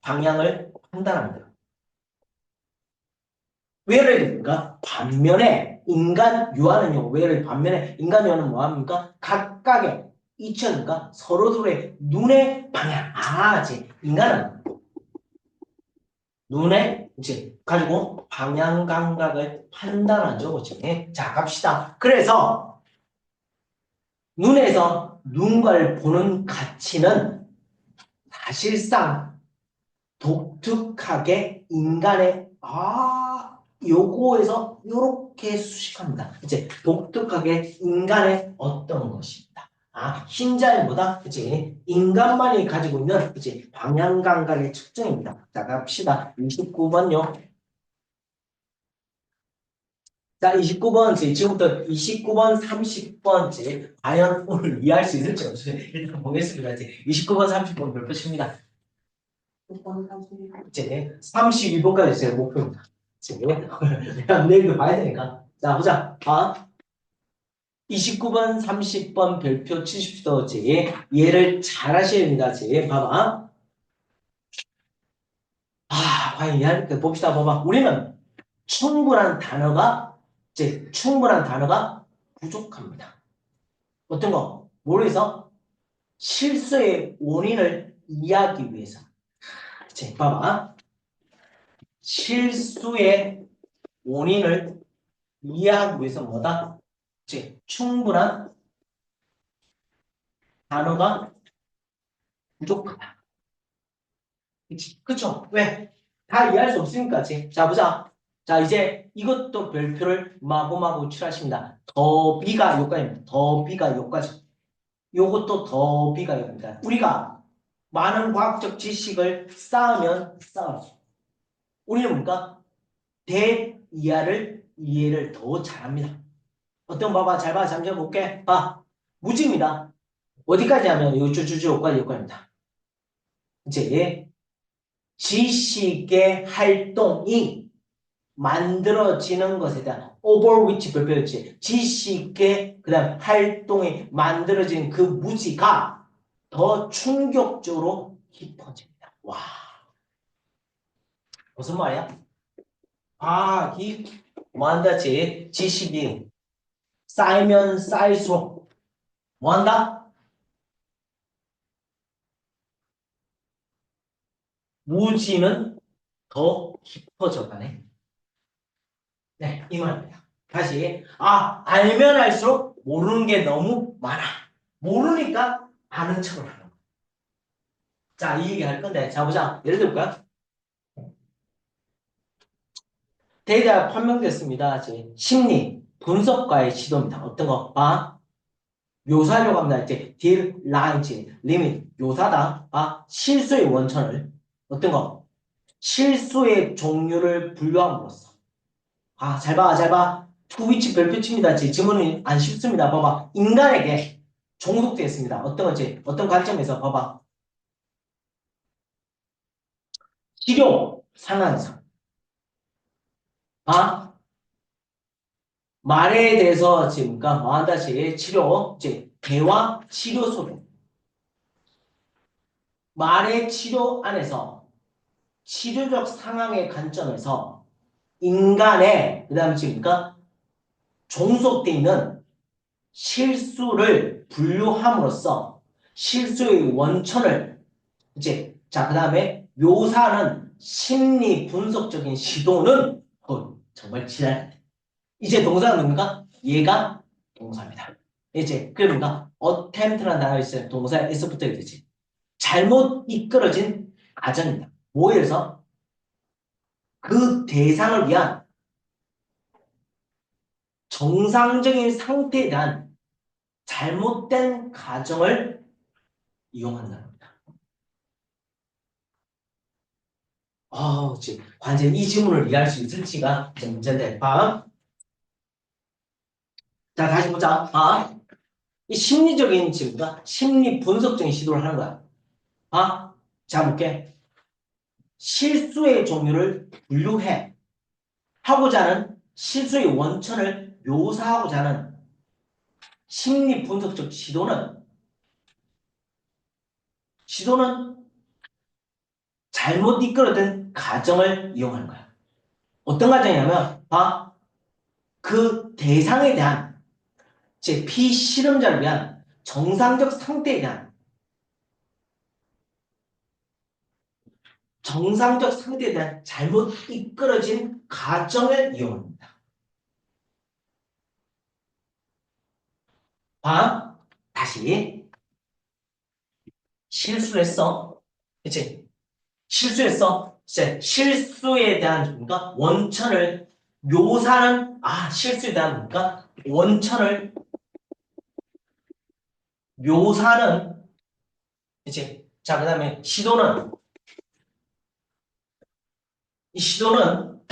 방향을 판단합니다. 왜를 됩니까? 반면에 인간 유아는요. 반면에 인간 유아는 뭐합니까? 각각의 이천과 서로들의 눈의 방향. 인간은 눈에 가지고 방향 감각을 판단하죠. 자, 갑시다. 그래서 눈에서 눈을 보는 가치는 사실상 독특하게 인간의 요거에서 요렇게 수식합니다. 독특하게 인간의 어떤 것입니다. 흰자일보다 인간만이 가지고 있는 방향 감각의 특징입니다. 자, 갑시다. 29번요. 자, 29번, 지금부터 29번, 30번, 과연 오늘 이해할 수 있을지 없을지 일단 보겠습니다. 29번, 30번 별표칩니다. 32번까지 제 목표입니다. 내가 내일도 봐야 되니까. 자, 보자. 29번, 30번 별표 치십시오. 얘를 잘 하셔야 됩니다. 봐봐. 과연 이해할까? 봅시다. 봐봐. 우리는 충분한 단어가 부족합니다. 어떤 거? 뭘 위해서? 실수의 원인을 이해하기 위해서. 봐봐. 실수의 원인을 이해하기 위해서 뭐다? 충분한 단어가 부족하다. 그쵸? 왜? 다 이해할 수 없으니까. 자, 보자. 자, 이제 이것도 별표를 마구마구 칠하십니다. 더 B가 요까지입니다. 더 B가 요까지. 요것도 더 B가 요입니다. 우리가 많은 과학적 지식을 쌓으면 쌓을수록 우리는 뭡니까? 대이하를 이해를 더 잘합니다. 어떤 봐봐. 잘 봐. 잠시 볼게. 봐. 무지입니다. 어디까지 하면 요 쭉쭉쭉 요까지 요까지입니다. 이제 지식의 활동이 만들어지는 것에 대한 over which 별표였지. 지식의 그다음 활동이 만들어진 그 무지가 더 충격적으로 깊어집니다. 와, 무슨 말이야? 아, 이 뭐한다지? 지식이 쌓이면 쌓일수록 뭐한다? 무지는 더 깊어져 가네. 네, 이 말입니다. 다시 알면 알수록 모르는 게 너무 많아. 모르니까 아는 척을 하는 거야. 자, 이 얘기 할 건데, 자 보자. 예를 들어볼까요? 데이터가 판명됐습니다. 이제 심리 분석과의 시도입니다. 어떤 거? 묘사하려고 합니다. 이제 딜, 라인지, 리밋, 묘사다. 실수의 원천을 어떤 거? 실수의 종류를 분류함으로써. 잘 봐, 잘 봐. 투위치 별표칩니다. 제 지문은 안 쉽습니다. 봐봐. 인간에게 종속되어 있습니다. 어떤 거지? 어떤 관점에서 봐봐. 치료 상황에서. 말에 대해서 지금 그러니까 뭐한다시 치료, 이제 대화 치료 속에 말의 치료 안에서 치료적 상황의 관점에서 인간의 그다음에 지금 그러니까 종속되어 있는 실수를 분류함으로써 실수의 원천을 이제 자 그다음에 묘사하는 심리 분석적인 시도는 정말 지랄. 이제 동사는 뭡니까? 얘가 동사입니다. 이제 그러니까 attempt라는 단어가 있어요. 동사에 s부터 되지. 잘못 이끌어진 과정입니다. 뭐에서 그 대상을 위한 정상적인 상태에 대한 잘못된 가정을 이용한다는 겁니다. 지금 관제 이 지문을 이해할 수 있을지가 문제인데, 자, 다시 보자. 이 심리적인 지문과 심리 분석적인 시도를 하는 거야. 자, 볼게. 실수의 종류를 분류해. 하고자 하는 실수의 원천을 묘사하고자 하는 심리 분석적 시도는 잘못 이끌어든 가정을 이용하는 거야. 어떤 가정이냐면, 그 대상에 대한, 제 피실험자를 위한 정상적 상태에 대한 잘못 이끌어진 가정을 이용합니다. 다시 실수했어. 그치? 실수했어. 이제 실수에 대한 뭔가 원천을 묘사하는 실수에 대한 뭔가 원천을 묘사하는 이제 자 그다음에 이 시도는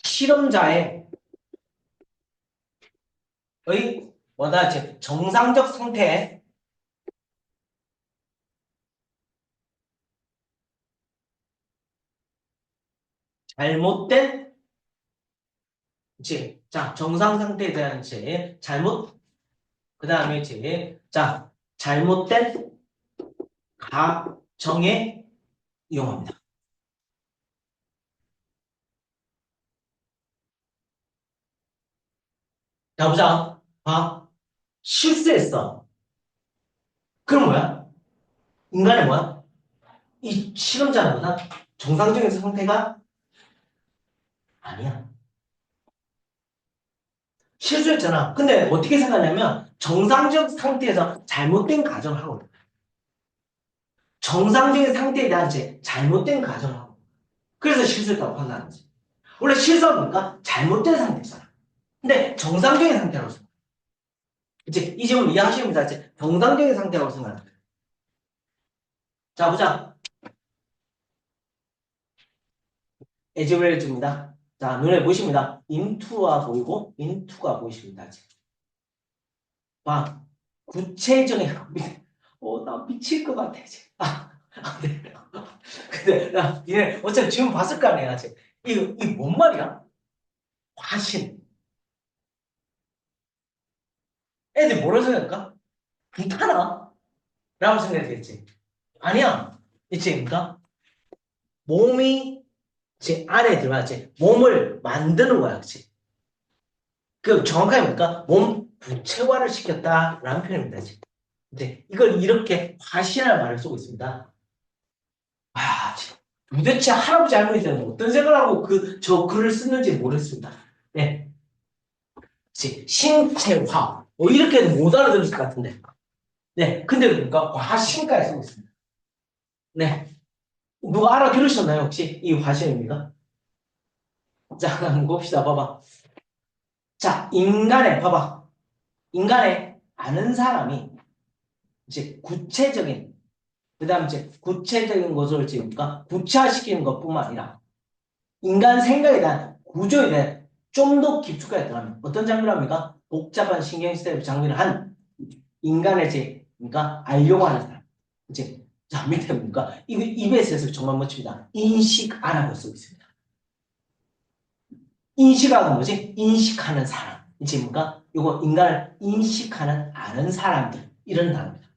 실험자의 뭐다 이제 정상적 상태에 잘못된 이제 자 정상 상태에 대한 이제 그다음에 이제 자 잘못된 가정에 이용합니다. 자 보자. 실수했어. 그럼 뭐야? 인간은 뭐야? 이 실험자는 뭐다? 정상적인 상태가 아니야. 실수했잖아. 근데 어떻게 생각하냐면 정상적 상태에서 잘못된 가정을 하고 정상적인 상태에 대한 잘못된 가정을 하고 그래서 실수했다고 판단하는 거지. 원래 실수하니까 잘못된 상태잖아. 근데 정상적인 상태라고 생각해. 이제 이 점을 이해하시면 다 이제 정상적인 상태라고 생각해. 자, 보자. 에즈웰즈입니다. 자, 눈에 보이십니다. 인투가 보이고 인투가 보이십니다. 지금. 봐. 구체적인 나 미칠 것 같아. 지금. 네. 근데 얘 어차피 지금 봤을 거 아니야. 지금. 이뭔 말이야? 화신. 애들 뭐라 생각할까? 불타나? 라고 생각했지. 아니야. 이치입니까? 몸이 제 안에 들어가지. 몸을 만드는 거야, 그치? 그 정확하게 뭡니까? 몸 부채화를 시켰다라는 표현입니다, 지금. 이제 이걸 이렇게 화신할 말을 쓰고 있습니다. 참. 도대체 할아버지 할머니들은 어떤 생각을 하고 저 글을 쓰는지 모르겠습니다. 네. 신체화. 이렇게는 못 알아들을 것 같은데. 네. 근데 그러니까 화신까지 쓰고 있습니다. 네. 누가 알아들으셨나요, 혹시? 이 화신입니다. 자, 한번 봅시다. 봐봐. 자, 봐봐. 인간의 아는 사람이 이제 구체적인, 그 다음 이제 구체적인 것을 지금까 구체화시키는 것 뿐만 아니라 인간 생각에 대한 구조에 대한 좀 더 깊숙하게 들어가면 어떤 장비를 합니까? 복잡한 신경시스템 장비를 한 인간의 그러니까 알려고 하는 사람. 이제, 자, 밑에 뭡니까? 이거 EBS에서 정말 멋집니다. 인식아라고 쓰고 있습니다. 인식아가 뭐지? 인식하는 사람. 이제 뭔가 이거 인간을 인식하는 아는 사람들 이런 단어입니다.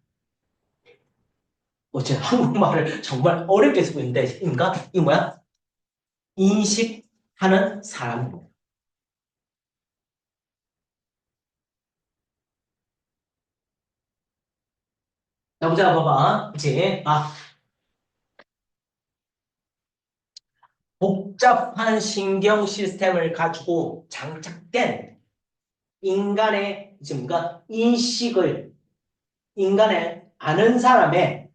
어째 한국말을 정말 어렵게 쓰고 있는데 인가? 이거 뭐야? 인식하는 사람입니다. 자, 보자 봐봐. 이제 복잡한 신경 시스템을 가지고 장착된 인간의 이제 뭔가 인간의 아는 사람의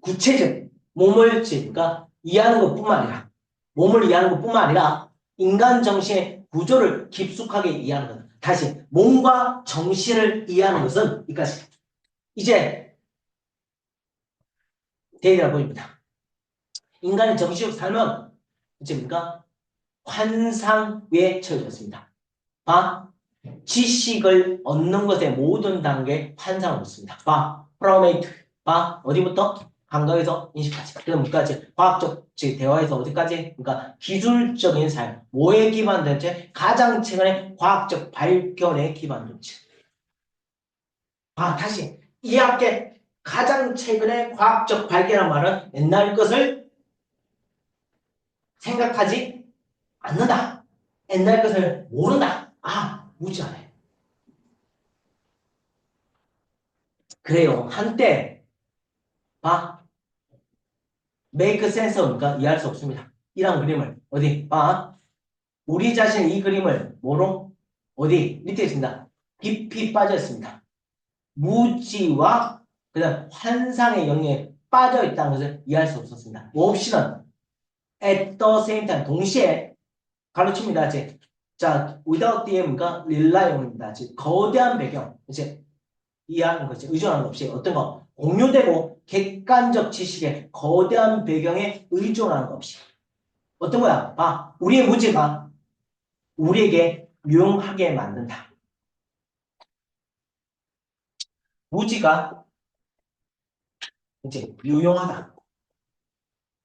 구체적 몸을 그러니까 이해하는 것뿐만 아니라 몸을 이해하는 것뿐만 아니라 인간 정신의 구조를 깊숙하게 이해하는 것. 다시 몸과 정신을 이해하는 것은 이까지. 이제 대리라 보입니다. 인간의 정신적 삶은 이제 뭡니까? 환상에 처해졌습니다. 지식을 얻는 것의 모든 단계에 환상을 얻습니다. 프라메이트. 어디부터? 감각에서 인식까지. 그럼 뭐까지? 과학적 대화에서 어디까지? 그러니까 기술적인 삶. 뭐에 기반된 채? 가장 최근의 과학적 발견에 기반된 채. 다시. 이 학계 가장 최근의 과학적 발견한 말은 옛날 것을 생각하지 않는다. 옛날 것을 모른다. 무지하네. 그래요. 한때 make sense니까 이해할 수 없습니다. 이런 그림을 어디 우리 자신의 이 그림을 뭐로 어디 밑에 있습니다. 깊이 빠져 있습니다. 무지와 그다음 환상의 영역에 빠져 있다는 것을 이해할 수 없었습니다. 없이는 at the same time 동시에 가르칩니다. 자, without DM과 릴라이온입니다. 거대한 배경 이제 이해하는 거지. 의존하는 것 없이 어떤 거 공유되고 객관적 지식의 거대한 배경에 의존하는 것 없이 어떤 거야? 우리의 무지가 우리에게 유용하게 만든다. 무지가 이제 유용하다.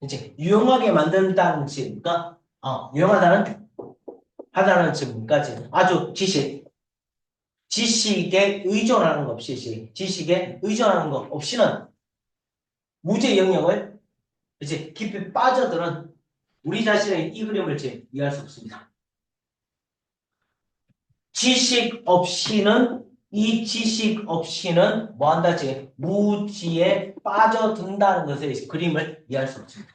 이제 유용하게 만든다는 뜻이니까 유용하다는 하다는 뜻입니까? 아주 지식에 의존하는 것 없이 지식에 의존하는 것 없이는 무지의 영역을 이제 깊이 빠져드는 우리 자신의 이 그림을 이해할 수 없습니다. 이 지식 없이는 뭐 한다지? 무지에 빠져든다는 것의 그림을 이해할 수 없습니다.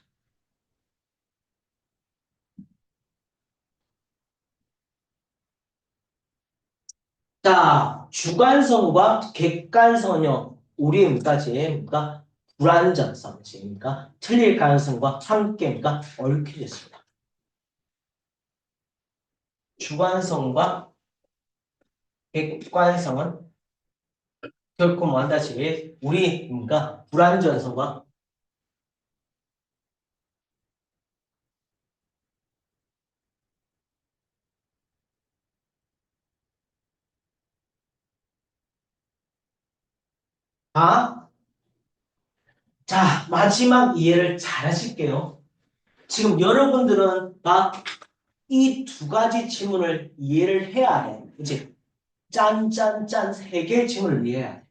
자, 주관성과 객관성은요, 우리의 그러니까 불완전성입니까? 틀릴 가능성과 함께입니까? 얽혀졌습니다. 주관성과 객관성은 결코 뭐한다시피 우리입니까? 불완전성과 자, 마지막 이해를 잘 하실게요. 지금 여러분들은 이 두 가지 지문을 이해를 해야 해. 이제 짠짠짠 세 개의 지문을 이해해야 돼.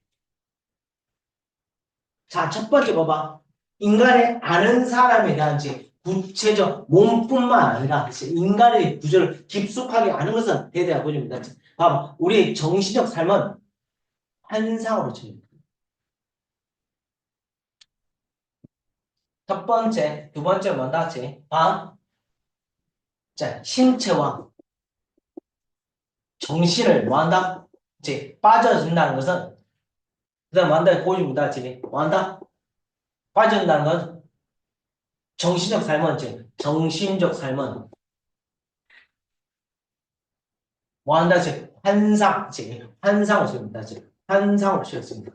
자, 첫 번째 봐봐. 인간의 아는 사람에 대한 이제 구체적 몸뿐만 아니라 이제 인간의 구조를 깊숙하게 아는 것은 대대한 보입니다. 봐봐. 우리의 정신적 삶은 환상으로 쳐집니다. 첫 번째, 두 번째 뭔다지? 자, 신체와 정신을 뭐한다? 이제 빠져든다는 것은 그다음 뭐한다? 보여줍니다. 지금 뭐한다? 빠져든다는 건 정신적 삶은 이제 정신적 삶은 뭐한다? 지금 환상, 지금 환상을 씁니다. 지금 환상을 씁니다.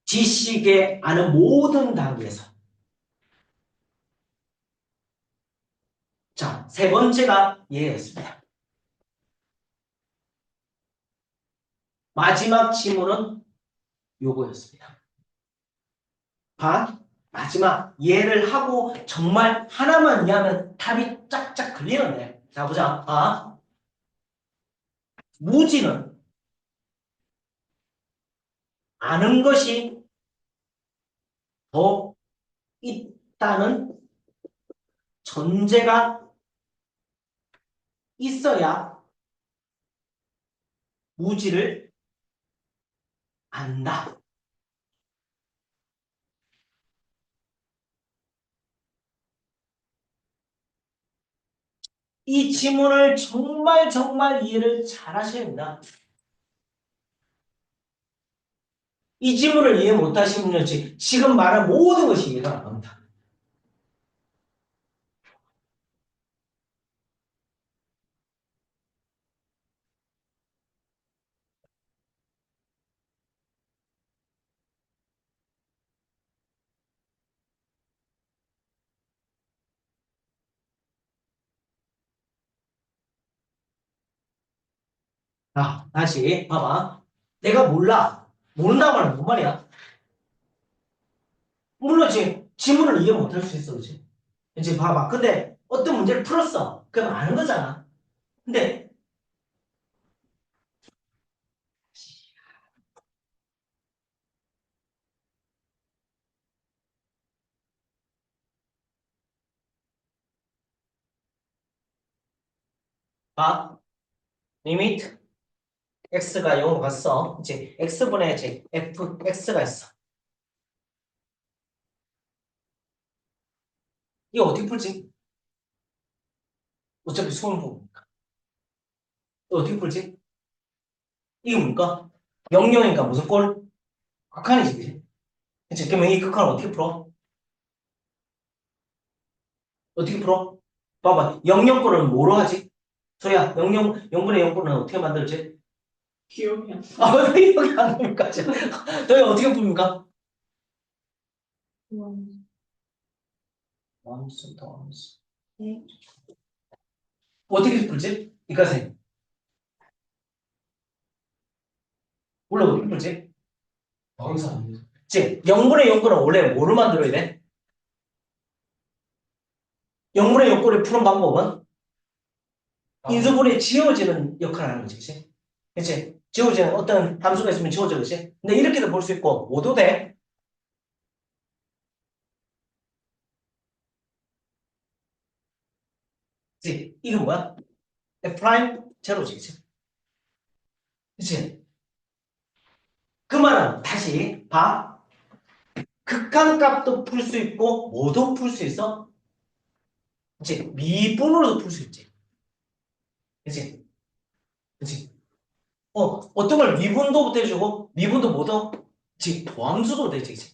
지식에 아는 모든 단계에서 자, 세 번째가 예였습니다. 마지막 지문은 요거였습니다. 마지막 예를 하고 정말 하나만 이해하면 답이 짝짝 걸리는데 자 보자. 무지는 아는 것이 더 있다는 전제가 있어야 무지를 안다. 이 지문을 정말 정말 이해를 잘 하셔야 합니다. 이 지문을 이해 못하시면 지금 말한 모든 것이 이해가 안 갑니다. 다시 봐봐. 내가 몰라. 모른다고 하는 뭔 말이야? 물론 지문을 이해 못할 수 있어, 그치? 이제 봐봐. 근데 어떤 문제를 풀었어. 그럼 아는 거잖아. 근데 봐. 리미트 x가 0으로 갔어. 이제 x분의 제 fx가 있어. 이거 어떻게 풀지? 어차피 수능 보니까. 어떻게 풀지? 이거 뭡니까? 0,0이니까 무슨 꼴? 극한이지, 그치? 그치? 그러면 이 극한을 어떻게 풀어? 어떻게 풀어? 봐봐. 0,0꼴은 뭐로 하지? 소야, 0분의 0꼴은 어떻게 만들지? 기억이 안 나. 왜 기억이 안 납니까? 너희 어떻게 풉니까? 원수, 원수. 어떻게 풀지? 이까지. 원래 어떻게 풀지? 방사. 즉, 0분의 0꼴은 원래 뭐를 만들어야 돼? 0분의 0꼴을 푸는 방법은 인수분해 지워지는 역할을 하는 거지, 그치? 그치? 지워지는 어떤 함수가 있으면 지워져, 그치? 근데 이렇게도 볼 수 있고, 모두 돼. 그치? 이건 뭐야? F 프라임 제로지, 그치? 그치? 그 말은 다시 봐. 극한값도 풀 수 있고, 뭐도 풀 수 있어? 그치? 미분으로도 풀 수 있지. 그치? 그치? 어떤 걸 미분도부터 해주고, 미분도 뭐도? 즉 도함수도 되지.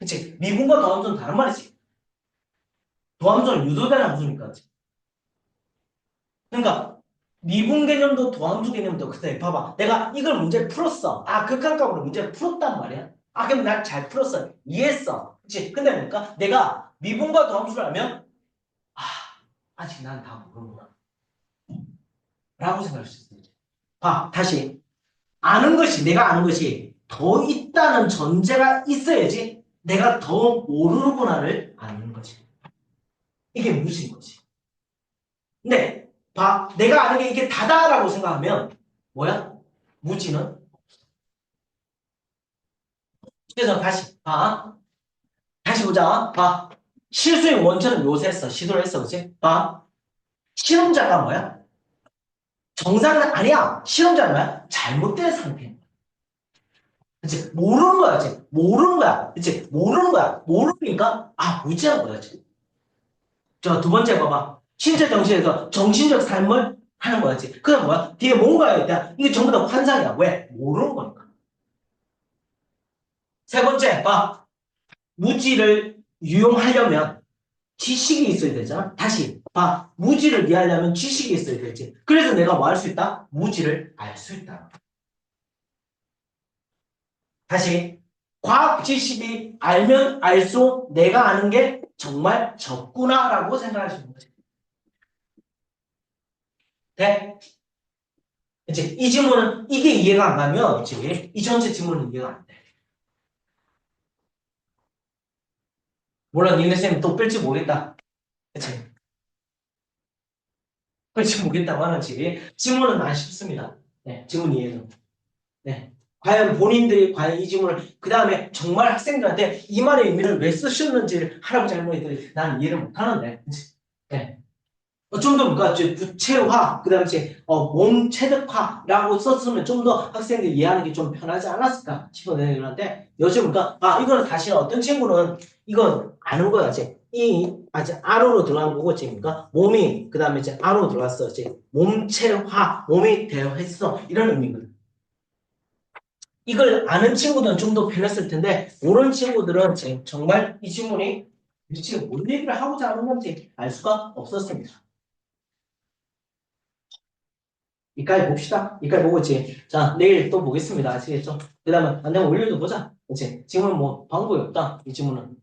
그치? 미분과 도함수는 다른 말이지. 도함수는 유도되는 함수니까. 그치? 그러니까 미분 개념도 도함수 개념도 그때 봐봐. 내가 이걸 문제 풀었어. 아, 극한값으로 문제를 풀었단 말이야. 아, 그럼 난 잘 풀었어. 이해했어. 그치? 근데 뭡니까? 내가 미분과 도함수를 알면 아, 아직 난 다 모르는구나. 라고 생각할 수 있어요. 봐, 다시. 아는 것이, 내가 아는 것이 더 있다는 전제가 있어야지 내가 더 모르는구나를 아는 거지. 이게 무슨 거지. 근데, 봐, 내가 아는 게 이게 다다라고 생각하면, 뭐야? 무지는? 그래서 다시, 봐. 다시 보자. 봐. 실수의 원천은 묘사했어. 시도를 했어. 그치? 봐. 실험자가 뭐야? 정상은 아니야. 실험자는 뭐야? 잘못된 상태. 그치? 모르는 거야, 그치? 모르는 거야. 그치? 모르는 거야. 모르니까, 아, 무지한 거야, 그치? 자, 두 번째 봐봐. 신체 정신에서 정신적 삶을 하는 거지. 그게 뭐야? 뒤에 뭔가가 있다. 이게 전부 다 환상이야. 왜? 모르는 거니까. 세 번째, 봐. 무지를 유용하려면 지식이 있어야 되잖아. 다시, 봐. 무지를 이해하려면 지식이 있어야 되지. 그래서 내가 뭐 할 수 있다? 무지를 알 수 있다. 다시, 과학 지식이 알면 알수록 내가 아는 게 정말 적구나라고 생각할 수 있는 거지. 돼? 이제 이 질문은 이게 이해가 안 가면 이제 이 전체 질문은 이해가 안 돼. 몰라, 니네 쌤 또 뺄지 모르겠다. 그치? 뺄지 모르겠다고 하는 질문은 안 쉽습니다. 네, 질문 이해는. 네. 과연 본인들이 과연 이 질문을 그 다음에 정말 학생들한테 이 말의 의미를 왜 쓰셨는지 할아버지 할머니들이 난 이해를 못 하는데. 그치? 네. 좀 더 뭔가 부채화, 그 다음에 이제 몸 체득화라고 썼으면 좀 더 학생들이 이해하는 게 좀 편하지 않았을까 싶었는데 요즘 그러니까 이거는 사실 어떤 친구는 이건 아는 거야. 이제 이 아직 안으로 들어간 거고 지금 그러니까 몸이 그 다음에 이제 안으로 들어갔어. 이제 몸체화, 몸이 되어했어 이런 의미거든. 이걸 아는 친구들은 좀 더 편했을 텐데 모르는 친구들은 지금 정말 이 질문이 지금 뭔 얘기를 하고자 하는 건지 알 수가 없었습니다. 이까지 봅시다. 이까지 보고 있지. 자, 내일 또 보겠습니다. 아시겠죠? 그 다음에 안 되면 월요일도 보자. 그치? 지금은 뭐 방법이 없다. 이 질문은.